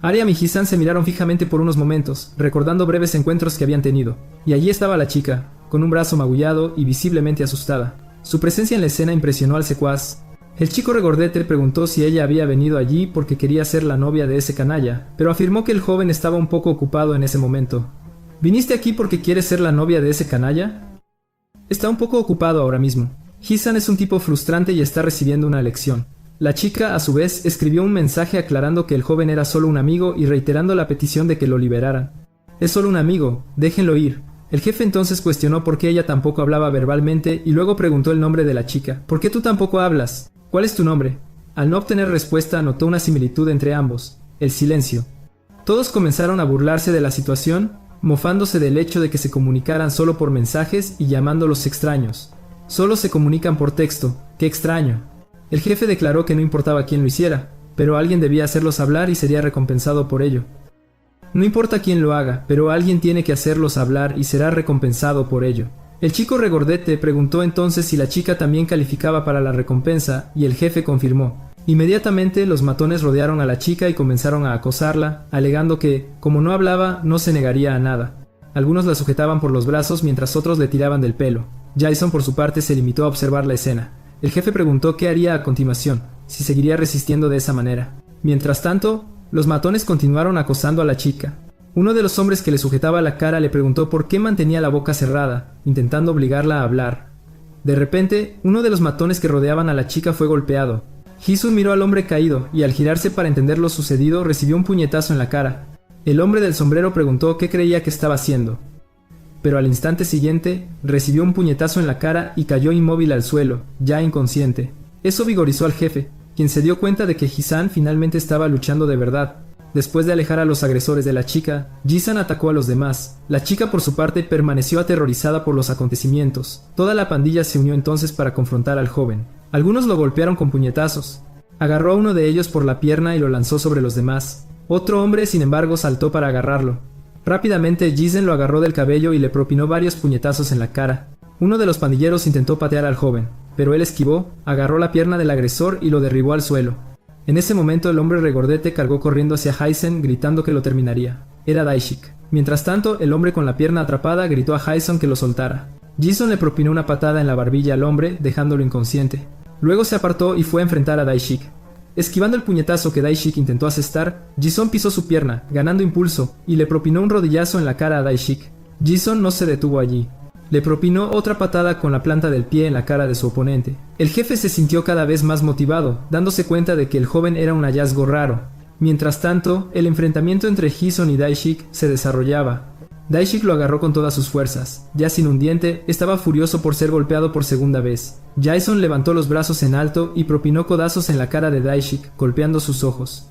Ariam y Hisan se miraron fijamente por unos momentos, recordando breves encuentros que habían tenido. Y allí estaba la chica, con un brazo magullado y visiblemente asustada. Su presencia en la escena impresionó al secuaz. El chico regordete preguntó si ella había venido allí porque quería ser la novia de ese canalla, pero afirmó que el joven estaba un poco ocupado en ese momento. ¿Viniste aquí porque quieres ser la novia de ese canalla? Está un poco ocupado ahora mismo. Ji-san es un tipo frustrante y está recibiendo una lección. La chica, a su vez, escribió un mensaje aclarando que el joven era solo un amigo y reiterando la petición de que lo liberaran. Es solo un amigo, déjenlo ir. El jefe entonces cuestionó por qué ella tampoco hablaba verbalmente y luego preguntó el nombre de la chica. ¿Por qué tú tampoco hablas? ¿Cuál es tu nombre? Al no obtener respuesta, notó una similitud entre ambos: el silencio. Todos comenzaron a burlarse de la situación, mofándose del hecho de que se comunicaran solo por mensajes y llamándolos extraños. Solo se comunican por texto, ¡qué extraño! El jefe declaró que no importaba quién lo hiciera, pero alguien debía hacerlos hablar y sería recompensado por ello. No importa quién lo haga, pero alguien tiene que hacerlos hablar y será recompensado por ello. El chico regordete preguntó entonces si la chica también calificaba para la recompensa y el jefe confirmó. Inmediatamente los matones rodearon a la chica y comenzaron a acosarla, alegando que, como no hablaba, no se negaría a nada. Algunos la sujetaban por los brazos mientras otros le tiraban del pelo. Jason por su parte se limitó a observar la escena. El jefe preguntó qué haría a continuación, si seguiría resistiendo de esa manera. Mientras tanto, los matones continuaron acosando a la chica. Uno de los hombres que le sujetaba la cara le preguntó por qué mantenía la boca cerrada, intentando obligarla a hablar. De repente, uno de los matones que rodeaban a la chica fue golpeado. Ji-sun miró al hombre caído y al girarse para entender lo sucedido recibió un puñetazo en la cara. El hombre del sombrero preguntó qué creía que estaba haciendo. Pero al instante siguiente, recibió un puñetazo en la cara y cayó inmóvil al suelo, ya inconsciente. Eso vigorizó al jefe, quien se dio cuenta de que Ji-san finalmente estaba luchando de verdad. Después de alejar a los agresores de la chica, Ji-san atacó a los demás. La chica por su parte permaneció aterrorizada por los acontecimientos. Toda la pandilla se unió entonces para confrontar al joven. Algunos lo golpearon con puñetazos. Agarró a uno de ellos por la pierna y lo lanzó sobre los demás. Otro hombre, sin embargo, saltó para agarrarlo. Rápidamente, Ji-sen lo agarró del cabello y le propinó varios puñetazos en la cara. Uno de los pandilleros intentó patear al joven, pero él esquivó, agarró la pierna del agresor y lo derribó al suelo. En ese momento el hombre regordete cargó corriendo hacia Jason gritando que lo terminaría. Era Daishik. Mientras tanto, el hombre con la pierna atrapada gritó a Jason que lo soltara. Jason le propinó una patada en la barbilla al hombre, dejándolo inconsciente. Luego se apartó y fue a enfrentar a Daishik. Esquivando el puñetazo que Daishik intentó asestar, Jason pisó su pierna, ganando impulso, y le propinó un rodillazo en la cara a Daishik. Jason no se detuvo allí. Le propinó otra patada con la planta del pie en la cara de su oponente. El jefe se sintió cada vez más motivado, dándose cuenta de que el joven era un hallazgo raro. Mientras tanto, el enfrentamiento entre Jason y Daishik se desarrollaba. Daishik lo agarró con todas sus fuerzas. Ya sin un diente, estaba furioso por ser golpeado por segunda vez. Jason levantó los brazos en alto y propinó codazos en la cara de Daishik, golpeando sus ojos.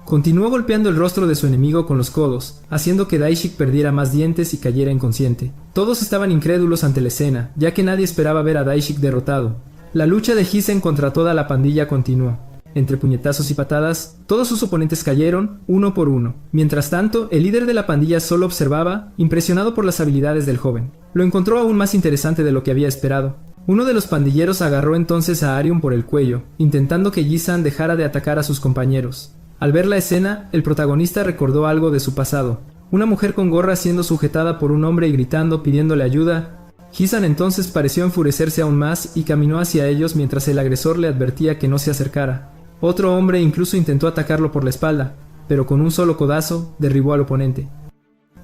Continuó golpeando el rostro de su enemigo con los codos, haciendo que Daishik perdiera más dientes y cayera inconsciente. Todos estaban incrédulos ante la escena, ya que nadie esperaba ver a Daishik derrotado. La lucha de Ji-sen contra toda la pandilla continuó. Entre puñetazos y patadas, todos sus oponentes cayeron, uno por uno. Mientras tanto, el líder de la pandilla solo observaba, impresionado por las habilidades del joven. Lo encontró aún más interesante de lo que había esperado. Uno de los pandilleros agarró entonces a Arion por el cuello, intentando que Ji-san dejara de atacar a sus compañeros. Al ver la escena, el protagonista recordó algo de su pasado. Una mujer con gorra siendo sujetada por un hombre y gritando, pidiéndole ayuda. Ji-san entonces pareció enfurecerse aún más y caminó hacia ellos mientras el agresor le advertía que no se acercara. Otro hombre incluso intentó atacarlo por la espalda, pero con un solo codazo derribó al oponente.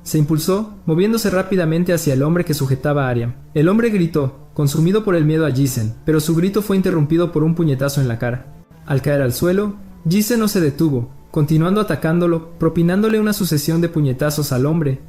Se impulsó, moviéndose rápidamente hacia el hombre que sujetaba a Ariam. El hombre gritó, consumido por el miedo a Ji-sen, pero su grito fue interrumpido por un puñetazo en la cara. Al caer al suelo, Ji-sen no se detuvo, continuando atacándolo, propinándole una sucesión de puñetazos al hombre.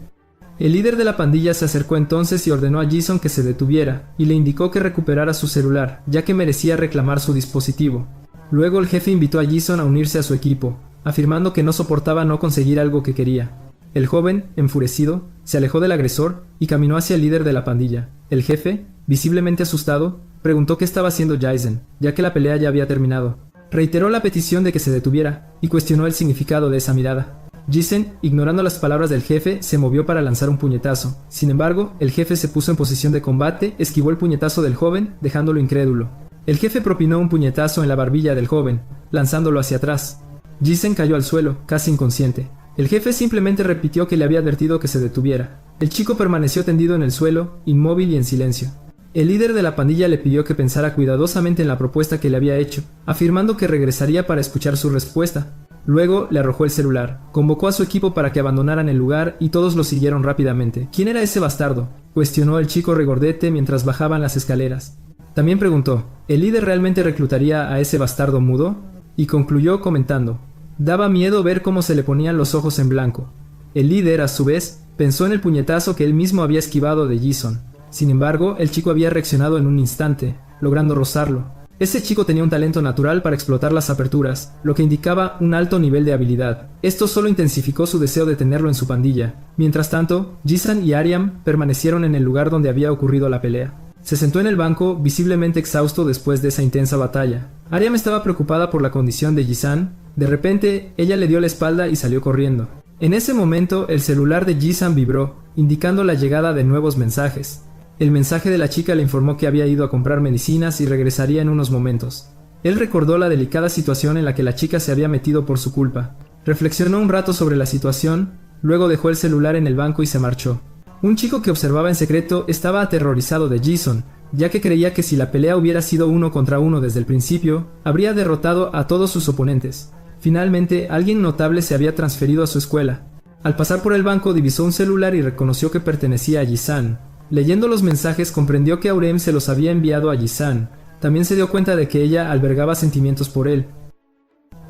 El líder de la pandilla se acercó entonces y ordenó a Jason que se detuviera, y le indicó que recuperara su celular, ya que merecía reclamar su dispositivo. Luego el jefe invitó a Jason a unirse a su equipo, afirmando que no soportaba no conseguir algo que quería. El joven, enfurecido, se alejó del agresor y caminó hacia el líder de la pandilla. El jefe, visiblemente asustado, preguntó qué estaba haciendo Jason, ya que la pelea ya había terminado. Reiteró la petición de que se detuviera y cuestionó el significado de esa mirada. Jason, ignorando las palabras del jefe, se movió para lanzar un puñetazo. Sin embargo, el jefe se puso en posición de combate, esquivó el puñetazo del joven, dejándolo incrédulo. El jefe propinó un puñetazo en la barbilla del joven, lanzándolo hacia atrás. Jason cayó al suelo, casi inconsciente. El jefe simplemente repitió que le había advertido que se detuviera. El chico permaneció tendido en el suelo, inmóvil y en silencio. El líder de la pandilla le pidió que pensara cuidadosamente en la propuesta que le había hecho, afirmando que regresaría para escuchar su respuesta. Luego le arrojó el celular, convocó a su equipo para que abandonaran el lugar y todos lo siguieron rápidamente. ¿Quién era ese bastardo?, cuestionó el chico regordete mientras bajaban las escaleras. También preguntó, ¿el líder realmente reclutaría a ese bastardo mudo? Y concluyó comentando, daba miedo ver cómo se le ponían los ojos en blanco. El líder, a su vez, pensó en el puñetazo que él mismo había esquivado de Jason. Sin embargo, el chico había reaccionado en un instante, logrando rozarlo. Ese chico tenía un talento natural para explotar las aperturas, lo que indicaba un alto nivel de habilidad. Esto solo intensificó su deseo de tenerlo en su pandilla. Mientras tanto, Jisan y Aryam permanecieron en el lugar donde había ocurrido la pelea. Se sentó en el banco, visiblemente exhausto después de esa intensa batalla. Aryam estaba preocupada por la condición de Jisan. De repente, ella le dio la espalda y salió corriendo. En ese momento, el celular de Jisan vibró, indicando la llegada de nuevos mensajes. El mensaje de la chica le informó que había ido a comprar medicinas y regresaría en unos momentos. Él recordó la delicada situación en la que la chica se había metido por su culpa. Reflexionó un rato sobre la situación, luego dejó el celular en el banco y se marchó. Un chico que observaba en secreto estaba aterrorizado de Jason, ya que creía que si la pelea hubiera sido 1 contra 1 desde el principio, habría derrotado a todos sus oponentes. Finalmente, alguien notable se había transferido a su escuela. Al pasar por el banco divisó un celular y reconoció que pertenecía a Jisan. Leyendo los mensajes comprendió que Aurem se los había enviado a Jisan. También se dio cuenta de que ella albergaba sentimientos por él.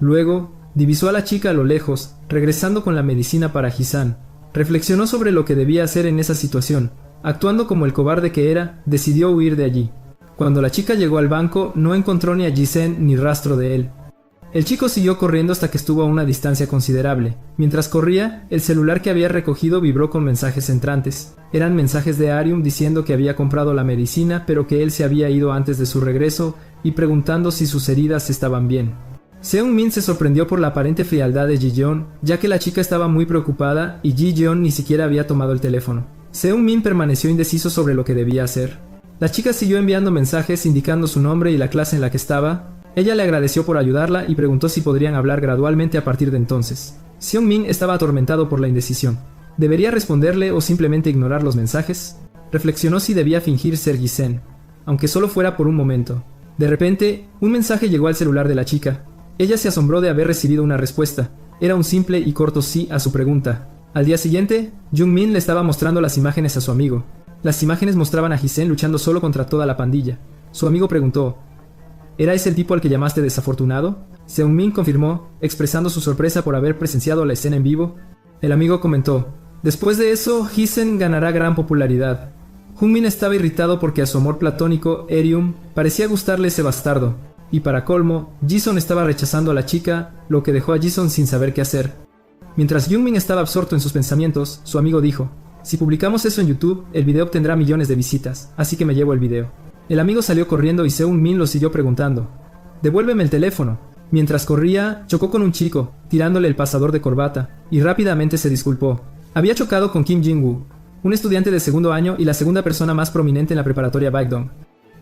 Luego, divisó a la chica a lo lejos, regresando con la medicina para Jisan. Reflexionó sobre lo que debía hacer en esa situación. Actuando como el cobarde que era, decidió huir de allí. Cuando la chica llegó al banco, no encontró ni a Jisen ni rastro de él. El chico siguió corriendo hasta que estuvo a una distancia considerable. Mientras corría, el celular que había recogido vibró con mensajes entrantes. Eran mensajes de Aryam diciendo que había comprado la medicina, pero que él se había ido antes de su regreso y preguntando si sus heridas estaban bien. Seung-min se sorprendió por la aparente frialdad de Ji-yeon, ya que la chica estaba muy preocupada y Ji-yeon ni siquiera había tomado el teléfono. Seung-min permaneció indeciso sobre lo que debía hacer. La chica siguió enviando mensajes indicando su nombre y la clase en la que estaba. Ella le agradeció por ayudarla y preguntó si podrían hablar gradualmente a partir de entonces. Seung-min estaba atormentado por la indecisión. ¿Debería responderle o simplemente ignorar los mensajes? Reflexionó si debía fingir ser Jisen, aunque solo fuera por un momento. De repente, un mensaje llegó al celular de la chica. Ella se asombró de haber recibido una respuesta. Era un simple y corto sí a su pregunta. Al día siguiente, Jung-min le estaba mostrando las imágenes a su amigo. Las imágenes mostraban a Jisen luchando solo contra toda la pandilla. Su amigo preguntó, ¿era ese el tipo al que llamaste desafortunado? Seung-min confirmó, expresando su sorpresa por haber presenciado la escena en vivo. El amigo comentó, después de eso, Jisen ganará gran popularidad. Jung-min estaba irritado porque a su amor platónico, Aryam, parecía gustarle ese bastardo. Y para colmo, Jason estaba rechazando a la chica, lo que dejó a Jason sin saber qué hacer. Mientras Jung-min estaba absorto en sus pensamientos, su amigo dijo, si publicamos eso en YouTube, el video obtendrá millones de visitas, así que me llevo el video. El amigo salió corriendo y Seung-min lo siguió preguntando, devuélveme el teléfono. Mientras corría, chocó con un chico, tirándole el pasador de corbata, y rápidamente se disculpó. Había chocado con Kim Jin-woo, un estudiante de segundo año y la segunda persona más prominente en la preparatoria Baekdong.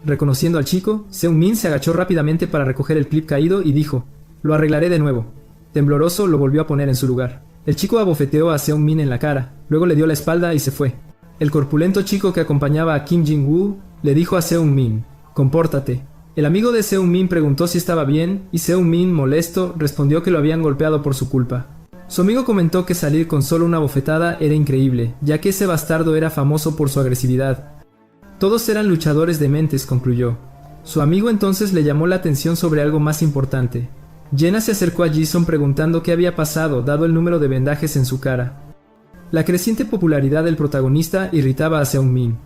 Reconociendo al chico, Seung-min se agachó rápidamente para recoger el clip caído y dijo, lo arreglaré de nuevo. Tembloroso lo volvió a poner en su lugar. El chico abofeteó a Seung-min en la cara, luego le dio la espalda y se fue. El corpulento chico que acompañaba a Kim Jin-woo le dijo a Seung-min, compórtate. El amigo de Seung-min preguntó si estaba bien y Seung-min, molesto, respondió que lo habían golpeado por su culpa. Su amigo comentó que salir con solo una bofetada era increíble, ya que ese bastardo era famoso por su agresividad. Todos eran luchadores de mentes, concluyó. Su amigo entonces le llamó la atención sobre algo más importante. Jenna se acercó a Jason preguntando qué había pasado, dado el número de vendajes en su cara. La creciente popularidad del protagonista irritaba a Seung-min.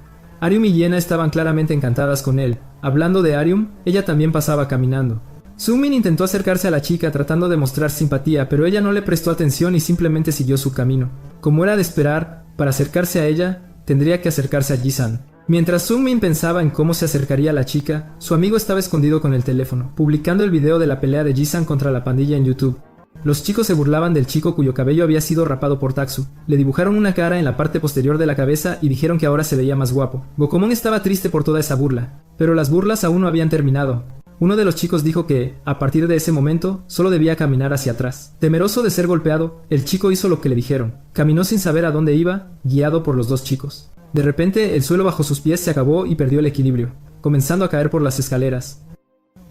Aryam y Jenna estaban claramente encantadas con él. Hablando de Aryam, ella también pasaba caminando. Seung-min intentó acercarse a la chica tratando de mostrar simpatía, pero ella no le prestó atención y simplemente siguió su camino. Como era de esperar, para acercarse a ella, tendría que acercarse a Jisan. Mientras Seung-min pensaba en cómo se acercaría a la chica, su amigo estaba escondido con el teléfono, publicando el video de la pelea de Jisan contra la pandilla en YouTube. Los chicos se burlaban del chico cuyo cabello había sido rapado por Taksu. Le dibujaron una cara en la parte posterior de la cabeza y dijeron que ahora se veía más guapo. Gokomon estaba triste por toda esa burla, pero las burlas aún no habían terminado. Uno de los chicos dijo que, a partir de ese momento, solo debía caminar hacia atrás. Temeroso de ser golpeado, el chico hizo lo que le dijeron. Caminó sin saber a dónde iba, guiado por los dos chicos. De repente, el suelo bajo sus pies se acabó y perdió el equilibrio, comenzando a caer por las escaleras.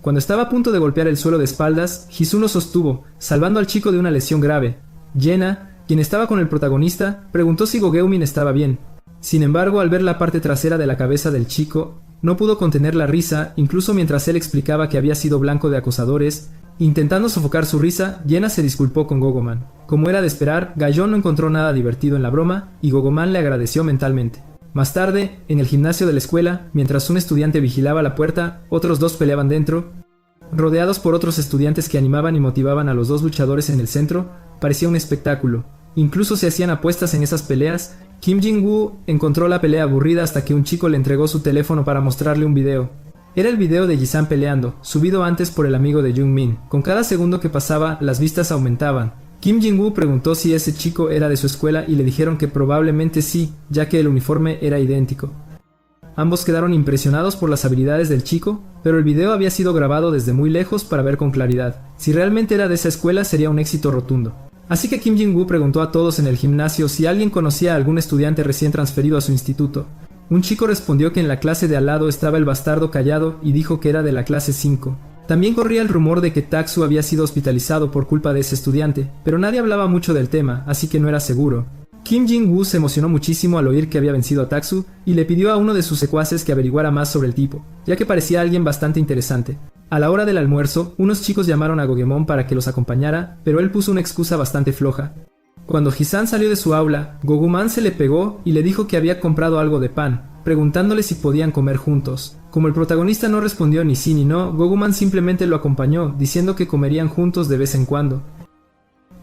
Cuando estaba a punto de golpear el suelo de espaldas, Hisun lo sostuvo, salvando al chico de una lesión grave. Yena, quien estaba con el protagonista, preguntó si Gogeumin estaba bien. Sin embargo, al ver la parte trasera de la cabeza del chico, no pudo contener la risa, incluso mientras él explicaba que había sido blanco de acosadores. Intentando sofocar su risa, Yena se disculpó con Gogoman. Como era de esperar, Gayon no encontró nada divertido en la broma y Gogoman le agradeció mentalmente. Más tarde, en el gimnasio de la escuela, mientras un estudiante vigilaba la puerta, otros dos peleaban dentro. Rodeados por otros estudiantes que animaban y motivaban a los dos luchadores en el centro, parecía un espectáculo. Incluso se hacían apuestas en esas peleas. Kim Jin-woo encontró la pelea aburrida hasta que un chico le entregó su teléfono para mostrarle un video. Era el video de Ji-san peleando, subido antes por el amigo de Jung-min. Con cada segundo que pasaba, las vistas aumentaban. Kim Jin-woo preguntó si ese chico era de su escuela y le dijeron que probablemente sí, ya que el uniforme era idéntico. Ambos quedaron impresionados por las habilidades del chico, pero el video había sido grabado desde muy lejos para ver con claridad. Si realmente era de esa escuela, sería un éxito rotundo. Así que Kim Jin-woo preguntó a todos en el gimnasio si alguien conocía a algún estudiante recién transferido a su instituto. Un chico respondió que en la clase de al lado estaba el bastardo Callado y dijo que era de la clase 5. También corría el rumor de que Taksu había sido hospitalizado por culpa de ese estudiante, pero nadie hablaba mucho del tema, así que no era seguro. Kim Jin-woo se emocionó muchísimo al oír que había vencido a Taksu y le pidió a uno de sus secuaces que averiguara más sobre el tipo, ya que parecía alguien bastante interesante. A la hora del almuerzo, unos chicos llamaron a Gogemon para que los acompañara, pero él puso una excusa bastante floja. Cuando Ji-san salió de su aula, Goguman se le pegó y le dijo que había comprado algo de pan, preguntándole si podían comer juntos. Como el protagonista no respondió ni sí ni no, Goguman simplemente lo acompañó, diciendo que comerían juntos de vez en cuando.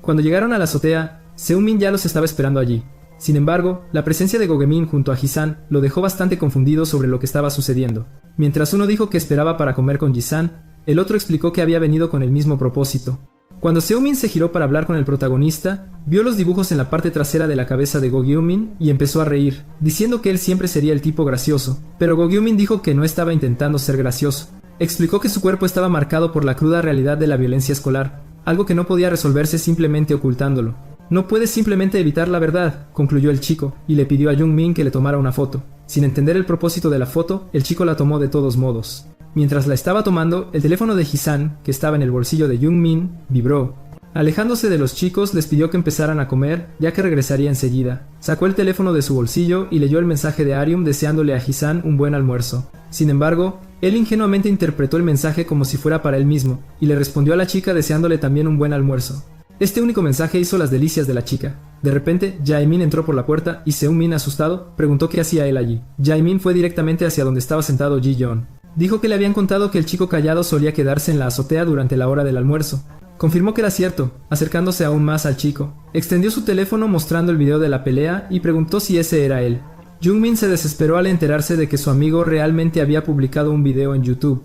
Cuando llegaron a la azotea, Seung-min ya los estaba esperando allí. Sin embargo, la presencia de Gogemin junto a Ji-san lo dejó bastante confundido sobre lo que estaba sucediendo. Mientras uno dijo que esperaba para comer con Ji-san, el otro explicó que había venido con el mismo propósito. Cuando Seung-min se giró para hablar con el protagonista, vio los dibujos en la parte trasera de la cabeza de Go-gyeon-min y empezó a reír, diciendo que él siempre sería el tipo gracioso, pero Go-gyeon-min dijo que no estaba intentando ser gracioso. Explicó que su cuerpo estaba marcado por la cruda realidad de la violencia escolar, algo que no podía resolverse simplemente ocultándolo. No puedes simplemente evitar la verdad, concluyó el chico, y le pidió a Jung-min que le tomara una foto. Sin entender el propósito de la foto, el chico la tomó de todos modos. Mientras la estaba tomando, el teléfono de Ji-san, que estaba en el bolsillo de Jung-min, vibró. Alejándose de los chicos, les pidió que empezaran a comer, ya que regresaría enseguida. Sacó el teléfono de su bolsillo y leyó el mensaje de Arium deseándole a Ji-san un buen almuerzo. Sin embargo, él ingenuamente interpretó el mensaje como si fuera para él mismo, y le respondió a la chica deseándole también un buen almuerzo. Este único mensaje hizo las delicias de la chica. De repente, Jae-min entró por la puerta y Seung-min, asustado, preguntó qué hacía él allí. Jae-min fue directamente hacia donde estaba sentado Ji-yeon. Dijo que le habían contado que el chico callado solía quedarse en la azotea durante la hora del almuerzo. Confirmó que era cierto, acercándose aún más al chico. Extendió su teléfono mostrando el video de la pelea y preguntó si ese era él. Jung-min se desesperó al enterarse de que su amigo realmente había publicado un video en YouTube.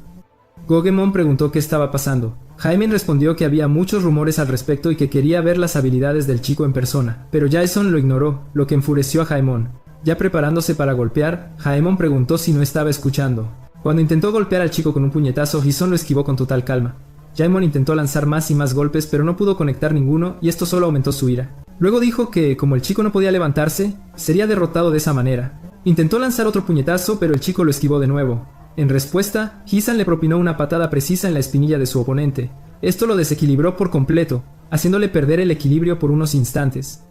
Gogemon preguntó qué estaba pasando. Jaemin respondió que había muchos rumores al respecto y que quería ver las habilidades del chico en persona, pero Jason lo ignoró, lo que enfureció a Jaemon. Ya preparándose para golpear, Jaemon preguntó si no estaba escuchando. Cuando intentó golpear al chico con un puñetazo, Ji-son lo esquivó con total calma. Jaemon intentó lanzar más y más golpes, pero no pudo conectar ninguno y esto solo aumentó su ira. Luego dijo que, como el chico no podía levantarse, sería derrotado de esa manera. Intentó lanzar otro puñetazo, pero el chico lo esquivó de nuevo. En respuesta, Ji-san le propinó una patada precisa en la espinilla de su oponente. Esto lo desequilibró por completo, haciéndole perder el equilibrio por unos instantes.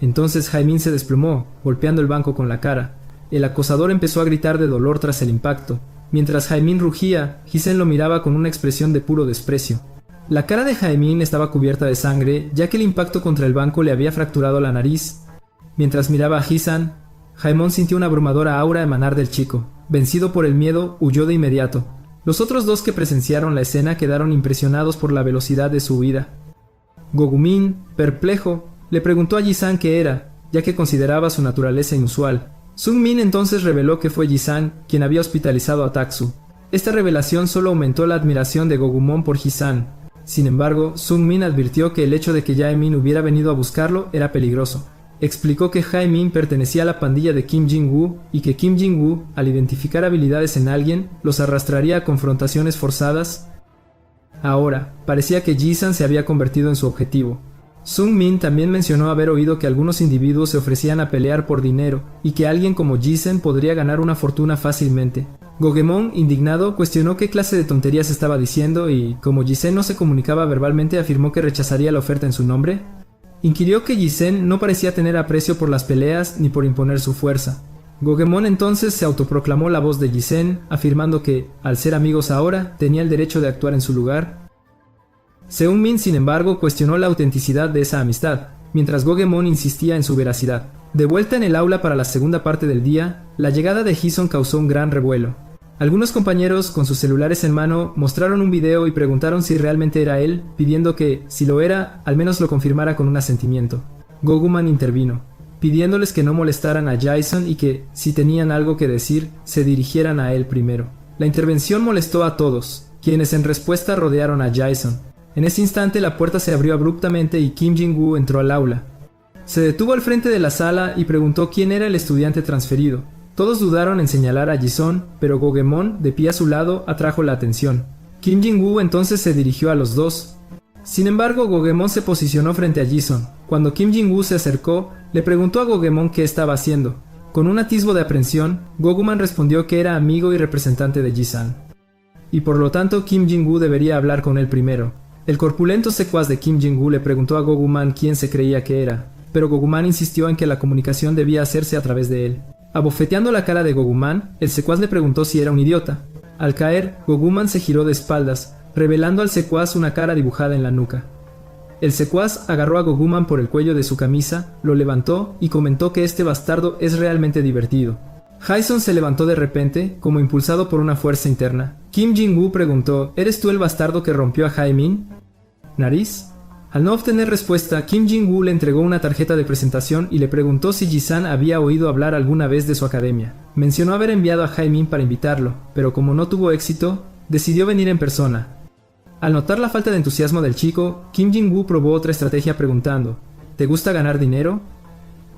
Entonces Jaemin se desplomó, golpeando el banco con la cara. El acosador empezó a gritar de dolor tras el impacto. Mientras Jaemin rugía, Ji-sen lo miraba con una expresión de puro desprecio. La cara de Jaemin estaba cubierta de sangre, ya que el impacto contra el banco le había fracturado la nariz. Mientras miraba a Ji-san, Jaemon sintió una abrumadora aura emanar del chico. Vencido por el miedo, huyó de inmediato. Los otros dos que presenciaron la escena quedaron impresionados por la velocidad de su huida. Gogumin, perplejo, le preguntó a Ji-san qué era, ya que consideraba su naturaleza inusual. Seung-min entonces reveló que fue Ji-san quien había hospitalizado a Taksu. Esta revelación solo aumentó la admiración de Gogumon por Ji-san. Sin embargo, Seung-min advirtió que el hecho de que Jae-min hubiera venido a buscarlo era peligroso. Explicó que Jae-min pertenecía a la pandilla de Kim Jin-woo y que Kim Jin-woo, al identificar habilidades en alguien, los arrastraría a confrontaciones forzadas. Ahora, parecía que Ji-san se había convertido en su objetivo. Seung-min también mencionó haber oído que algunos individuos se ofrecían a pelear por dinero y que alguien como Ji-sen podría ganar una fortuna fácilmente. Gogemon, indignado, cuestionó qué clase de tonterías estaba diciendo y, como Jisen no se comunicaba verbalmente, afirmó que rechazaría la oferta en su nombre. Inquirió que Jisen no parecía tener aprecio por las peleas ni por imponer su fuerza. Gogemon entonces se autoproclamó la voz de Jisen, afirmando que, al ser amigos ahora, tenía el derecho de actuar en su lugar. Seung-min, sin embargo, cuestionó la autenticidad de esa amistad, mientras Gogemon insistía en su veracidad. De vuelta en el aula para la segunda parte del día, la llegada de Hison causó un gran revuelo. Algunos compañeros, con sus celulares en mano, mostraron un video y preguntaron si realmente era él, pidiendo que, si lo era, al menos lo confirmara con un asentimiento. Goguman intervino, pidiéndoles que no molestaran a Jason y que, si tenían algo que decir, se dirigieran a él primero. La intervención molestó a todos, quienes en respuesta rodearon a Jason. En ese instante la puerta se abrió abruptamente y Kim Jin-woo entró al aula. Se detuvo al frente de la sala y preguntó quién era el estudiante transferido. Todos dudaron en señalar a Jison, pero Gogemon, de pie a su lado, atrajo la atención. Kim Jin-woo entonces se dirigió a los dos. Sin embargo, Gogemon se posicionó frente a Jison. Cuando Kim Jin-woo se acercó, le preguntó a Gogemon qué estaba haciendo. Con un atisbo de aprensión, Goguman respondió que era amigo y representante de Jisan, y por lo tanto Kim Jin-woo debería hablar con él primero. El corpulento secuaz de Kim Jin-woo le preguntó a Goguman quién se creía que era, pero Goguman insistió en que la comunicación debía hacerse a través de él. Abofeteando la cara de Goguman, el secuaz le preguntó si era un idiota. Al caer, Goguman se giró de espaldas, revelando al secuaz una cara dibujada en la nuca. El secuaz agarró a Goguman por el cuello de su camisa, lo levantó y comentó que este bastardo es realmente divertido. Hyson se levantó de repente, como impulsado por una fuerza interna. Kim Jin-woo preguntó, ¿eres tú el bastardo que rompió a Jaemin? ¿Nariz? Al no obtener respuesta, Kim Jin-woo le entregó una tarjeta de presentación y le preguntó si Jisan había oído hablar alguna vez de su academia. Mencionó haber enviado a Jaemin para invitarlo, pero como no tuvo éxito, decidió venir en persona. Al notar la falta de entusiasmo del chico, Kim Jin-woo probó otra estrategia preguntando, ¿te gusta ganar dinero?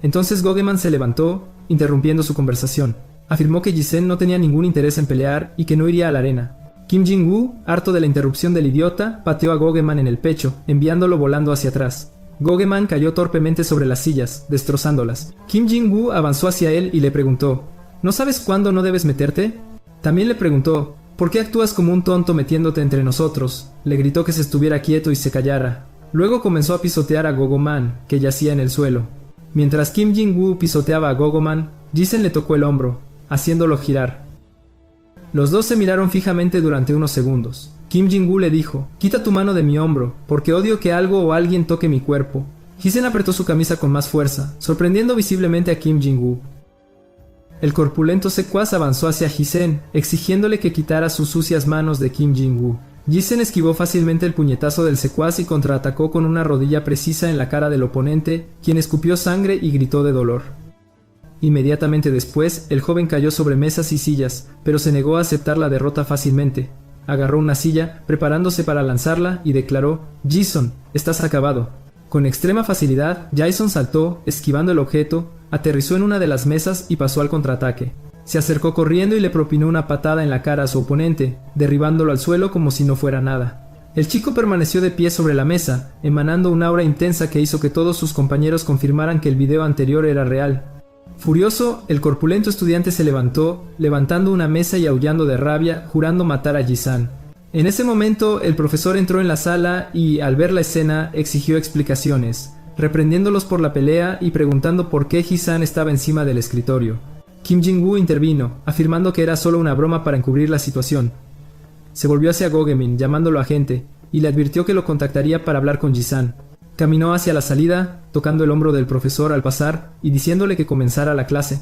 Entonces Gogeman se levantó, interrumpiendo su conversación. Afirmó que Jisen no tenía ningún interés en pelear y que no iría a la arena. Kim Jin-woo, harto de la interrupción del idiota, pateó a Gogeman en el pecho, enviándolo volando hacia atrás. Gogeman cayó torpemente sobre las sillas, destrozándolas. Kim Jin-woo avanzó hacia él y le preguntó, ¿no sabes cuándo no debes meterte? También le preguntó, ¿por qué actúas como un tonto metiéndote entre nosotros? Le gritó que se estuviera quieto y se callara. Luego comenzó a pisotear a Gogoman, que yacía en el suelo. Mientras Kim Jin-woo pisoteaba a Gogoman, Jisen le tocó el hombro, haciéndolo girar. Los dos se miraron fijamente durante unos segundos. Kim Jin-woo le dijo, «Quita tu mano de mi hombro, porque odio que algo o alguien toque mi cuerpo». Jisen apretó su camisa con más fuerza, sorprendiendo visiblemente a Kim Jin-woo. El corpulento secuaz avanzó hacia Jisen, exigiéndole que quitara sus sucias manos de Kim Jin-woo. Jisen esquivó fácilmente el puñetazo del secuaz y contraatacó con una rodilla precisa en la cara del oponente, quien escupió sangre y gritó de dolor. Inmediatamente después, el joven cayó sobre mesas y sillas, pero se negó a aceptar la derrota fácilmente. Agarró una silla, preparándose para lanzarla, y declaró, «Jason, estás acabado». Con extrema facilidad, Jason saltó, esquivando el objeto, aterrizó en una de las mesas y pasó al contraataque. Se acercó corriendo y le propinó una patada en la cara a su oponente, derribándolo al suelo como si no fuera nada. El chico permaneció de pie sobre la mesa, emanando una aura intensa que hizo que todos sus compañeros confirmaran que el video anterior era real. Furioso, el corpulento estudiante se levantó, levantando una mesa y aullando de rabia, jurando matar a Jisan. En ese momento, el profesor entró en la sala y, al ver la escena, exigió explicaciones, reprendiéndolos por la pelea y preguntando por qué Jisan estaba encima del escritorio. Kim Jin-woo intervino, afirmando que era solo una broma para encubrir la situación. Se volvió hacia Gogemin, llamándolo agente, y le advirtió que lo contactaría para hablar con Jisan. Caminó hacia la salida, tocando el hombro del profesor al pasar y diciéndole que comenzara la clase.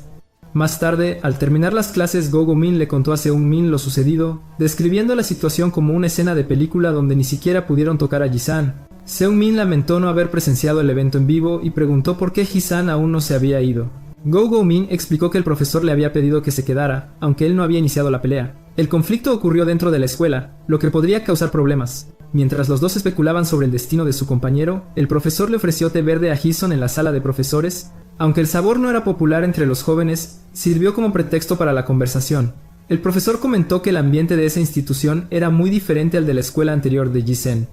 Más tarde, al terminar las clases, Gogo-min le contó a Seung-min lo sucedido, describiendo la situación como una escena de película donde ni siquiera pudieron tocar a Jisan. Seung-min lamentó no haber presenciado el evento en vivo y preguntó por qué Jisan aún no se había ido. Gogo-min explicó que el profesor le había pedido que se quedara, aunque él no había iniciado la pelea. El conflicto ocurrió dentro de la escuela, lo que podría causar problemas. Mientras los dos especulaban sobre el destino de su compañero, el profesor le ofreció té verde a Hison en la sala de profesores. Aunque el sabor no era popular entre los jóvenes, sirvió como pretexto para la conversación. El profesor comentó que el ambiente de esa institución era muy diferente al de la escuela anterior de Jisen.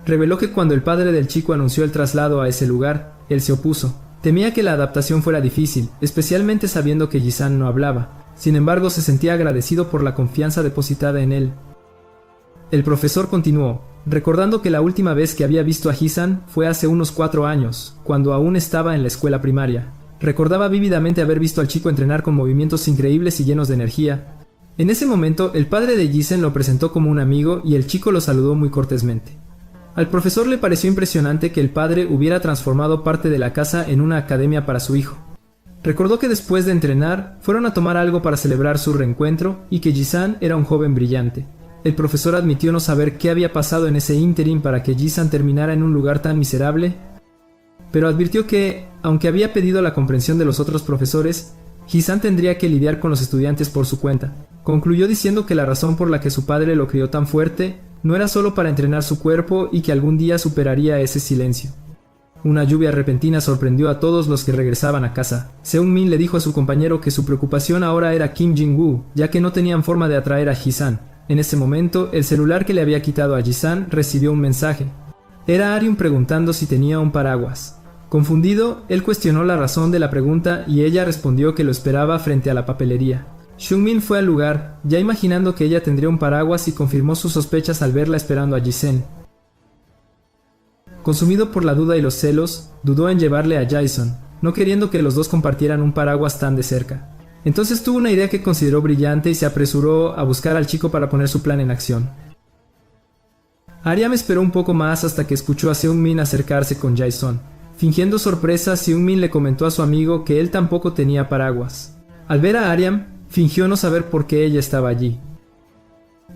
Reveló que cuando el padre del chico anunció el traslado a ese lugar, él se opuso. Temía que la adaptación fuera difícil, especialmente sabiendo que Jisan no hablaba. Sin embargo, se sentía agradecido por la confianza depositada en él. El profesor continuó, recordando que la última vez que había visto a Ji-san fue hace unos 4 años, cuando aún estaba en la escuela primaria. Recordaba vívidamente haber visto al chico entrenar con movimientos increíbles y llenos de energía. En ese momento, el padre de Ji-sen lo presentó como un amigo y el chico lo saludó muy cortésmente. Al profesor le pareció impresionante que el padre hubiera transformado parte de la casa en una academia para su hijo. Recordó que después de entrenar, fueron a tomar algo para celebrar su reencuentro y que Ji-san era un joven brillante. El profesor admitió no saber qué había pasado en ese ínterin para que Ji-san terminara en un lugar tan miserable, pero advirtió que, aunque había pedido la comprensión de los otros profesores, Ji-san tendría que lidiar con los estudiantes por su cuenta. Concluyó diciendo que la razón por la que su padre lo crió tan fuerte no era solo para entrenar su cuerpo y que algún día superaría ese silencio. Una lluvia repentina sorprendió a todos los que regresaban a casa. Seung-min le dijo a su compañero que su preocupación ahora era Kim Jin-woo, ya que no tenían forma de atraer a Ji-san. En ese momento, el celular que le había quitado a Ji-san recibió un mensaje. Era Aryun preguntando si tenía un paraguas. Confundido, él cuestionó la razón de la pregunta y ella respondió que lo esperaba frente a la papelería. Seung-min fue al lugar, ya imaginando que ella tendría un paraguas y confirmó sus sospechas al verla esperando a Ji-sen. Consumido por la duda y los celos, dudó en llevarle a Jason, no queriendo que los dos compartieran un paraguas tan de cerca. Entonces tuvo una idea que consideró brillante y se apresuró a buscar al chico para poner su plan en acción. Aryam esperó un poco más hasta que escuchó a Seung-min acercarse con Jason. Fingiendo sorpresa, Seung-min le comentó a su amigo que él tampoco tenía paraguas. Al ver a Aryam, fingió no saber por qué ella estaba allí.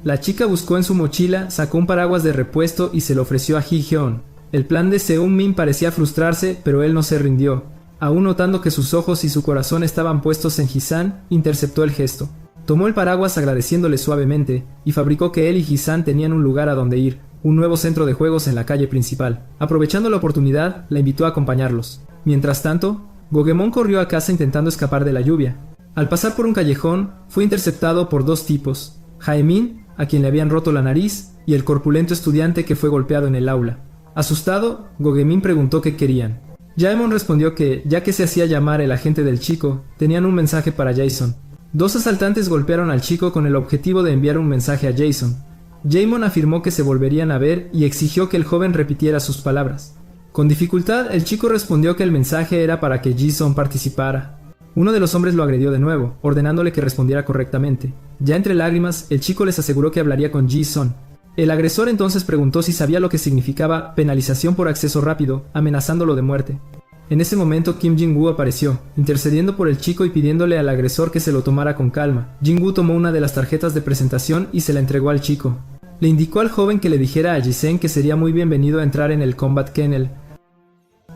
La chica buscó en su mochila, sacó un paraguas de repuesto y se lo ofreció a Ji-hyun. El plan de Seung-min parecía frustrarse, pero él no se rindió. Aún notando que sus ojos y su corazón estaban puestos en Ji-san, interceptó el gesto. Tomó el paraguas agradeciéndole suavemente, y fabricó que él y Ji-san tenían un lugar a donde ir, un nuevo centro de juegos en la calle principal. Aprovechando la oportunidad, la invitó a acompañarlos. Mientras tanto, Gogemon corrió a casa intentando escapar de la lluvia. Al pasar por un callejón, fue interceptado por 2 tipos, Jaemin, a quien le habían roto la nariz, y el corpulento estudiante que fue golpeado en el aula. Asustado, Gogemon preguntó qué querían. Jaemon respondió que, ya que se hacía llamar el agente del chico, tenían un mensaje para Jason. 2 asaltantes golpearon al chico con el objetivo de enviar un mensaje a Jason. Jaemon afirmó que se volverían a ver y exigió que el joven repitiera sus palabras. Con dificultad, el chico respondió que el mensaje era para que Jason participara. Uno de los hombres lo agredió de nuevo, ordenándole que respondiera correctamente. Ya entre lágrimas, el chico les aseguró que hablaría con Ji-son. El agresor entonces preguntó si sabía lo que significaba penalización por acceso rápido, amenazándolo de muerte. En ese momento Kim Jin-woo apareció, intercediendo por el chico y pidiéndole al agresor que se lo tomara con calma. Jin-woo tomó una de las tarjetas de presentación y se la entregó al chico. Le indicó al joven que le dijera a Ji-sen que sería muy bienvenido a entrar en el Combat Kennel.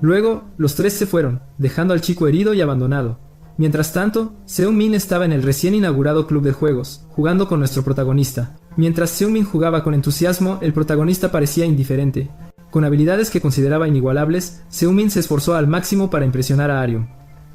Luego, los 3 se fueron, dejando al chico herido y abandonado. Mientras tanto, Seung-min estaba en el recién inaugurado club de juegos, jugando con nuestro protagonista. Mientras Seung-min jugaba con entusiasmo, el protagonista parecía indiferente. Con habilidades que consideraba inigualables, Seung-min se esforzó al máximo para impresionar a Aryun.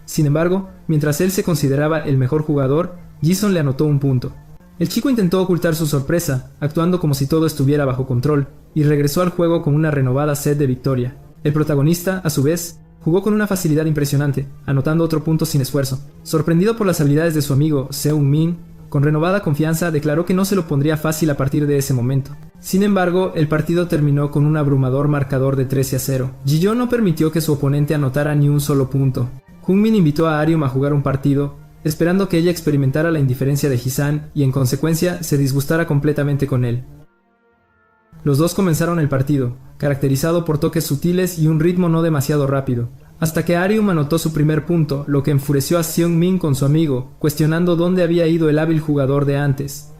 Sin embargo, mientras él se consideraba el mejor jugador, Ji-son le anotó un punto. El chico intentó ocultar su sorpresa, actuando como si todo estuviera bajo control, y regresó al juego con una renovada sed de victoria. El protagonista, a su vez, jugó con una facilidad impresionante, anotando otro punto sin esfuerzo. Sorprendido por las habilidades de su amigo Seung-min, con renovada confianza declaró que no se lo pondría fácil a partir de ese momento. Sin embargo, el partido terminó con un abrumador marcador de 13-0. Ji-yeon no permitió que su oponente anotara ni un solo punto. Jung-min invitó a Aryun a jugar un partido, esperando que ella experimentara la indiferencia de Ji-san y en consecuencia se disgustara completamente con él. Los dos comenzaron el partido, caracterizado por toques sutiles y un ritmo no demasiado rápido, hasta que Aryun anotó su primer punto, lo que enfureció a Seung-min con su amigo, cuestionando dónde había ido el hábil jugador de antes.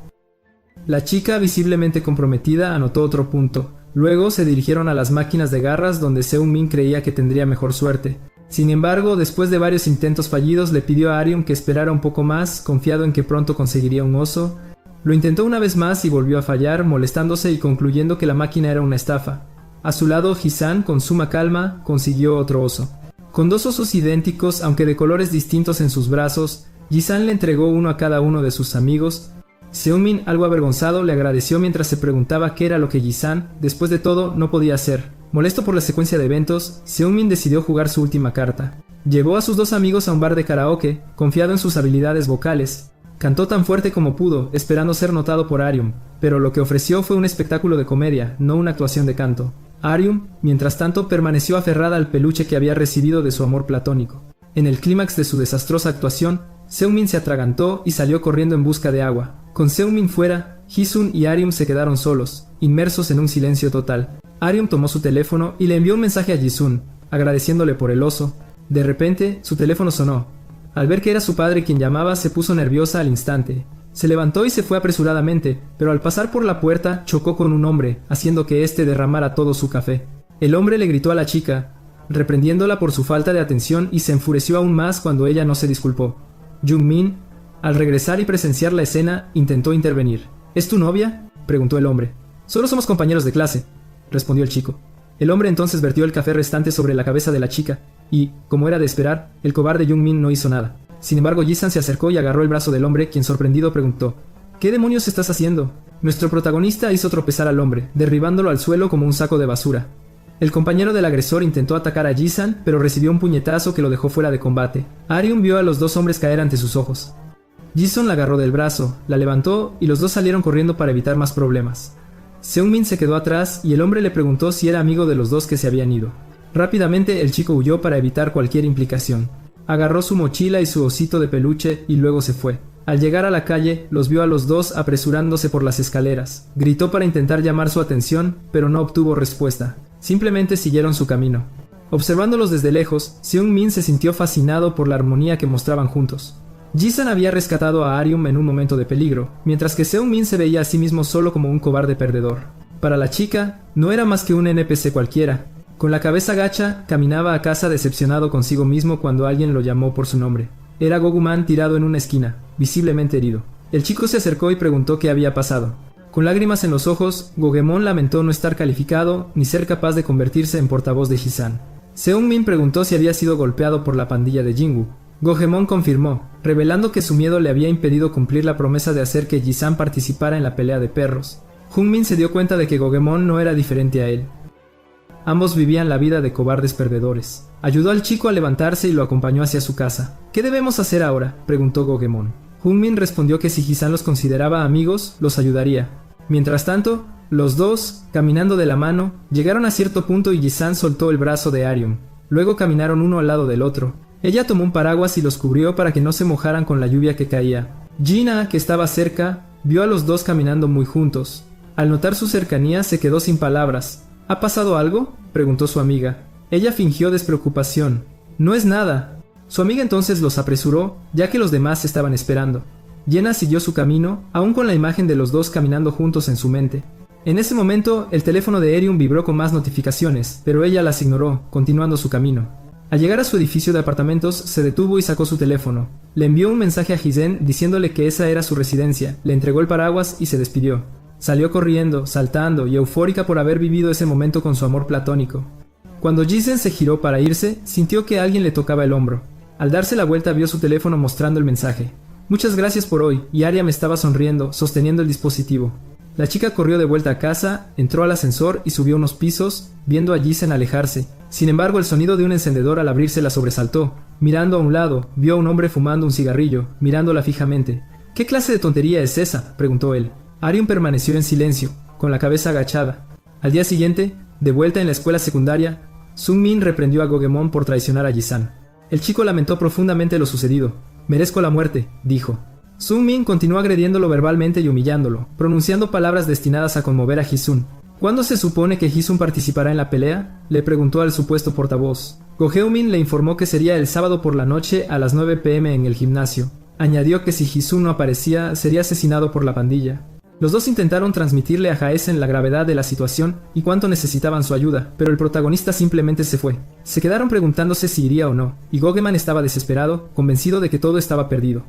La chica, visiblemente comprometida, anotó otro punto. Luego se dirigieron a las máquinas de garras donde Seung-min creía que tendría mejor suerte. Sin embargo, después de varios intentos fallidos, le pidió a Aryun que esperara un poco más, confiado en que pronto conseguiría un oso. Lo intentó una vez más y volvió a fallar, molestándose y concluyendo que la máquina era una estafa. A su lado, Ji-san, con suma calma, consiguió otro oso. Con 2 osos idénticos, aunque de colores distintos en sus brazos, Ji-san le entregó uno a cada uno de sus amigos. Seung-min, algo avergonzado, le agradeció mientras se preguntaba qué era lo que Ji-san, después de todo, no podía hacer. Molesto por la secuencia de eventos, Seung-min decidió jugar su última carta. Llevó a sus 2 amigos a un bar de karaoke, confiado en sus habilidades vocales. Cantó tan fuerte como pudo, esperando ser notado por Arium, pero lo que ofreció fue un espectáculo de comedia, no una actuación de canto. Arium, mientras tanto, permaneció aferrada al peluche que había recibido de su amor platónico. En el clímax de su desastrosa actuación, Seungmin se atragantó y salió corriendo en busca de agua. Con Seungmin fuera, Jisun y Arium se quedaron solos, inmersos en un silencio total. Arium tomó su teléfono y le envió un mensaje a Jisun, agradeciéndole por el oso. De repente, su teléfono sonó. Al ver que era su padre quien llamaba, se puso nerviosa al instante. Se levantó y se fue apresuradamente, pero al pasar por la puerta chocó con un hombre, haciendo que éste derramara todo su café. El hombre le gritó a la chica, reprendiéndola por su falta de atención, y se enfureció aún más cuando ella no se disculpó. Jungmin, al regresar y presenciar la escena, intentó intervenir. ¿Es tu novia?, preguntó el hombre. Solo somos compañeros de clase, respondió el chico. El hombre entonces vertió el café restante sobre la cabeza de la chica, y, como era de esperar, el cobarde Jungmin no hizo nada. Sin embargo, Jisan se acercó y agarró el brazo del hombre, quien sorprendido preguntó: ¿Qué demonios estás haciendo? Nuestro protagonista hizo tropezar al hombre, derribándolo al suelo como un saco de basura. El compañero del agresor intentó atacar a Jisan, pero recibió un puñetazo que lo dejó fuera de combate. Arium vio a los dos hombres caer ante sus ojos. Jisun la agarró del brazo, la levantó y los dos salieron corriendo para evitar más problemas. Seungmin se quedó atrás y el hombre le preguntó si era amigo de los dos que se habían ido. Rápidamente el chico huyó para evitar cualquier implicación. Agarró su mochila y su osito de peluche y luego se fue. Al llegar a la calle, los vio a los dos apresurándose por las escaleras. Gritó para intentar llamar su atención, pero no obtuvo respuesta. Simplemente siguieron su camino. Observándolos desde lejos, Seungmin se sintió fascinado por la armonía que mostraban juntos. Jisan había rescatado a Arium en un momento de peligro, mientras que Seungmin se veía a sí mismo solo como un cobarde perdedor. Para la chica, no era más que un NPC cualquiera. Con la cabeza gacha, caminaba a casa decepcionado consigo mismo cuando alguien lo llamó por su nombre. Era Goguman tirado en una esquina, visiblemente herido. El chico se acercó y preguntó qué había pasado. Con lágrimas en los ojos, Gogemon lamentó no estar calificado ni ser capaz de convertirse en portavoz de Jisan. Seungmin preguntó si había sido golpeado por la pandilla de Jinwoo. Gogemon confirmó, revelando que su miedo le había impedido cumplir la promesa de hacer que Jisan participara en la pelea de perros. Jungmin se dio cuenta de que Gogemon no era diferente a él. Ambos vivían la vida de cobardes perdedores. Ayudó al chico a levantarse y lo acompañó hacia su casa. ¿Qué debemos hacer ahora?, preguntó Gogemon. Jungmin respondió que si Jisan los consideraba amigos, los ayudaría. Mientras tanto, los dos, caminando de la mano, llegaron a cierto punto y Jisan soltó el brazo de Arium. Luego caminaron uno al lado del otro. Ella tomó un paraguas y los cubrió para que no se mojaran con la lluvia que caía. Gina, que estaba cerca, vio a los dos caminando muy juntos. Al notar su cercanía, se quedó sin palabras. ¿Ha pasado algo?, preguntó su amiga. Ella fingió despreocupación. No es nada. Su amiga entonces los apresuró, ya que los demás estaban esperando. Jenna siguió su camino, aún con la imagen de los dos caminando juntos en su mente. En ese momento, el teléfono de Arium vibró con más notificaciones, pero ella las ignoró, continuando su camino. Al llegar a su edificio de apartamentos, se detuvo y sacó su teléfono. Le envió un mensaje a Hizen diciéndole que esa era su residencia, le entregó el paraguas y se despidió. Salió corriendo, saltando y eufórica por haber vivido ese momento con su amor platónico. Cuando Jizen se giró para irse, sintió que alguien le tocaba el hombro. Al darse la vuelta vio su teléfono mostrando el mensaje. Muchas gracias por hoy, y Aria me estaba sonriendo, sosteniendo el dispositivo. La chica corrió de vuelta a casa, entró al ascensor y subió unos pisos, viendo a Jizen alejarse. Sin embargo, el sonido de un encendedor al abrirse la sobresaltó. Mirando a un lado, vio a un hombre fumando un cigarrillo, mirándola fijamente. ¿Qué clase de tontería es esa?, preguntó él. Arium permaneció en silencio, con la cabeza agachada. Al día siguiente, de vuelta en la escuela secundaria, Seungmin reprendió a Gogemon por traicionar a Jisan. El chico lamentó profundamente lo sucedido. «Merezco la muerte», dijo. Seungmin continuó agrediéndolo verbalmente y humillándolo, pronunciando palabras destinadas a conmover a Jisun. ¿Cuándo se supone que Jisun participará en la pelea?, le preguntó al supuesto portavoz. Gogemon le informó que sería el sábado por la noche a las 9 p.m. en el gimnasio. Añadió que si Jisun no aparecía, sería asesinado por la pandilla. Los dos intentaron transmitirle a Jaesen la gravedad de la situación y cuánto necesitaban su ayuda, pero el protagonista simplemente se fue. Se quedaron preguntándose si iría o no, y Gogemon estaba desesperado, convencido de que todo estaba perdido.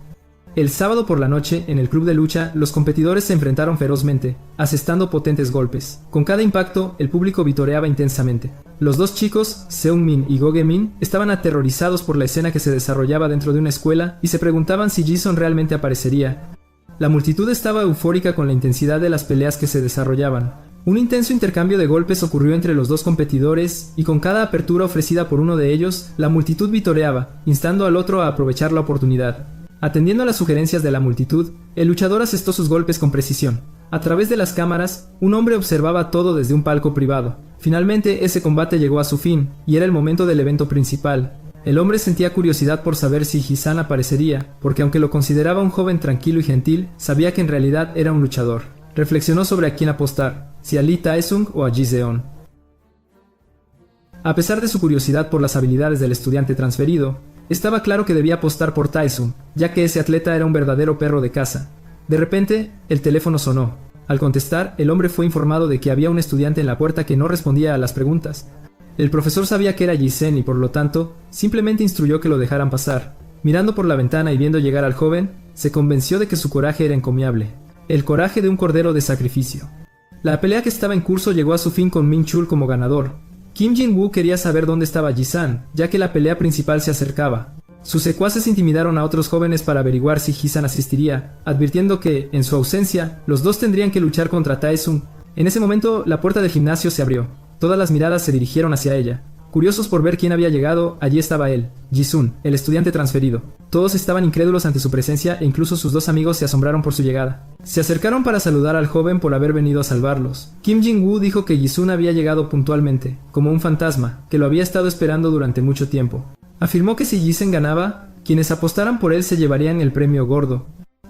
El sábado por la noche, en el club de lucha, los competidores se enfrentaron ferozmente, asestando potentes golpes. Con cada impacto, el público vitoreaba intensamente. Los dos chicos, Seungmin y Gogemon, estaban aterrorizados por la escena que se desarrollaba dentro de una escuela y se preguntaban si Jisun realmente aparecería. La multitud estaba eufórica con la intensidad de las peleas que se desarrollaban. Un intenso intercambio de golpes ocurrió entre los dos competidores y con cada apertura ofrecida por uno de ellos, la multitud vitoreaba, instando al otro a aprovechar la oportunidad. Atendiendo a las sugerencias de la multitud, el luchador asestó sus golpes con precisión. A través de las cámaras, un hombre observaba todo desde un palco privado. Finalmente, ese combate llegó a su fin, y era el momento del evento principal. El hombre sentía curiosidad por saber si Ji-san aparecería, porque aunque lo consideraba un joven tranquilo y gentil, sabía que en realidad era un luchador. Reflexionó sobre a quién apostar, si a Lee Tae-sung o a Ji-seon. A pesar de su curiosidad por las habilidades del estudiante transferido, estaba claro que debía apostar por Tae-sung, ya que ese atleta era un verdadero perro de caza. De repente, el teléfono sonó. Al contestar, el hombre fue informado de que había un estudiante en la puerta que no respondía a las preguntas. El profesor sabía que era Ji-sen y por lo tanto, simplemente instruyó que lo dejaran pasar. Mirando por la ventana y viendo llegar al joven, se convenció de que su coraje era encomiable. El coraje de un cordero de sacrificio. La pelea que estaba en curso llegó a su fin con Min-chul como ganador. Kim Jin-woo quería saber dónde estaba Ji-san, ya que la pelea principal se acercaba. Sus secuaces intimidaron a otros jóvenes para averiguar si Ji-san asistiría, advirtiendo que, en su ausencia, los dos tendrían que luchar contra Tae-sung. En ese momento, la puerta del gimnasio se abrió. Todas las miradas se dirigieron hacia ella. Curiosos por ver quién había llegado, allí estaba él, Ji-sun, el estudiante transferido. Todos estaban incrédulos ante su presencia e incluso sus dos amigos se asombraron por su llegada. Se acercaron para saludar al joven por haber venido a salvarlos. Kim Jin-woo dijo que Ji-sun había llegado puntualmente, como un fantasma, que lo había estado esperando durante mucho tiempo. Afirmó que si Ji-sen ganaba, quienes apostaran por él se llevarían el premio gordo.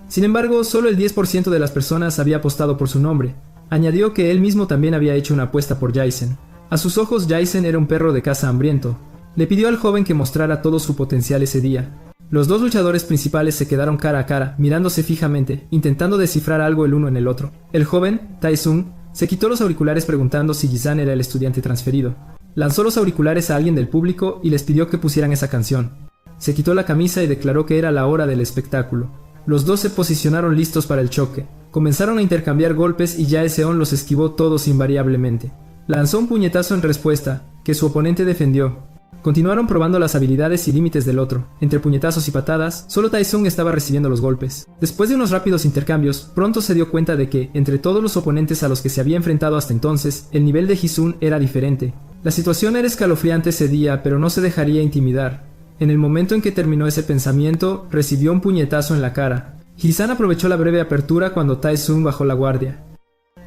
Sin embargo, solo el 10% de las personas había apostado por su nombre. Añadió que él mismo también había hecho una apuesta por Jaisen. A sus ojos, Jaisen era un perro de caza hambriento. Le pidió al joven que mostrara todo su potencial ese día. Los dos luchadores principales se quedaron cara a cara, mirándose fijamente, intentando descifrar algo el uno en el otro. El joven, Tae-sung, se quitó los auriculares preguntando si Ji-san era el estudiante transferido. Lanzó los auriculares a alguien del público y les pidió que pusieran esa canción. Se quitó la camisa y declaró que era la hora del espectáculo. Los dos se posicionaron listos para el choque. Comenzaron a intercambiar golpes y Jae-seon los esquivó todos invariablemente. Lanzó un puñetazo en respuesta, que su oponente defendió. Continuaron probando las habilidades y límites del otro. Entre puñetazos y patadas, solo Tae-sung estaba recibiendo los golpes. Después de unos rápidos intercambios, pronto se dio cuenta de que, entre todos los oponentes a los que se había enfrentado hasta entonces, el nivel de Ji-sun era diferente. La situación era escalofriante ese día, pero no se dejaría intimidar. En el momento en que terminó ese pensamiento, recibió un puñetazo en la cara. Ji-san aprovechó la breve apertura cuando Tae-sung bajó la guardia.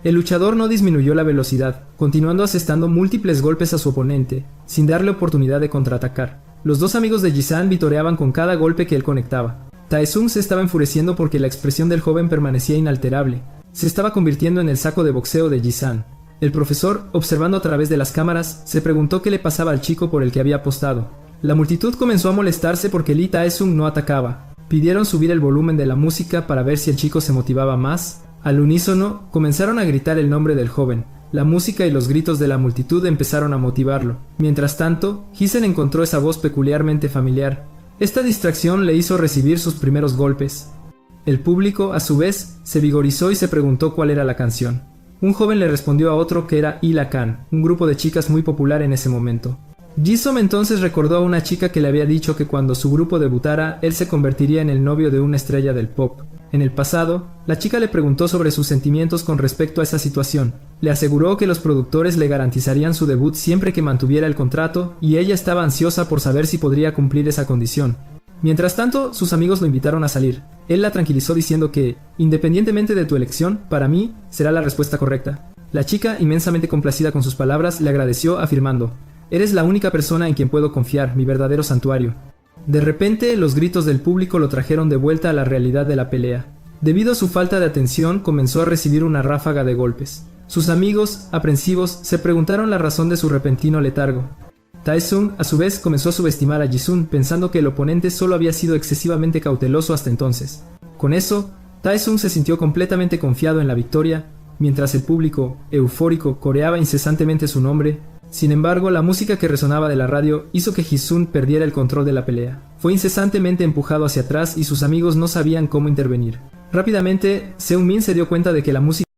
El luchador no disminuyó la velocidad, continuando asestando múltiples golpes a su oponente, sin darle oportunidad de contraatacar. Los dos amigos de Ji-san vitoreaban con cada golpe que él conectaba. Tae-sung se estaba enfureciendo porque la expresión del joven permanecía inalterable. Se estaba convirtiendo en el saco de boxeo de Ji-san. El profesor, observando a través de las cámaras, se preguntó qué le pasaba al chico por el que había apostado. La multitud comenzó a molestarse porque Lee Tae-sung no atacaba. Pidieron subir el volumen de la música para ver si el chico se motivaba más. Al unísono, comenzaron a gritar el nombre del joven. La música y los gritos de la multitud empezaron a motivarlo. Mientras tanto, Ji-sen encontró esa voz peculiarmente familiar. Esta distracción le hizo recibir sus primeros golpes. El público, a su vez, se vigorizó y se preguntó cuál era la canción. Un joven le respondió a otro que era Ila-kan, un grupo de chicas muy popular en ese momento. Ji-som entonces recordó a una chica que le había dicho que cuando su grupo debutara, él se convertiría en el novio de una estrella del pop. En el pasado, la chica le preguntó sobre sus sentimientos con respecto a esa situación. Le aseguró que los productores le garantizarían su debut siempre que mantuviera el contrato y ella estaba ansiosa por saber si podría cumplir esa condición. Mientras tanto, sus amigos lo invitaron a salir. Él la tranquilizó diciendo que, independientemente de tu elección, para mí, será la respuesta correcta. La chica, inmensamente complacida con sus palabras, le agradeció afirmando: «Eres la única persona en quien puedo confiar, mi verdadero santuario». De repente, los gritos del público lo trajeron de vuelta a la realidad de la pelea. Debido a su falta de atención, comenzó a recibir una ráfaga de golpes. Sus amigos, aprensivos, se preguntaron la razón de su repentino letargo. Tae-sung, a su vez, comenzó a subestimar a Ji-sun, pensando que el oponente solo había sido excesivamente cauteloso hasta entonces. Con eso, Tae-sung se sintió completamente confiado en la victoria, mientras el público, eufórico, coreaba incesantemente su nombre. Sin embargo, la música que resonaba de la radio hizo que Ji-sun perdiera el control de la pelea. Fue incesantemente empujado hacia atrás y sus amigos no sabían cómo intervenir. Rápidamente, Seung-min se dio cuenta de que la música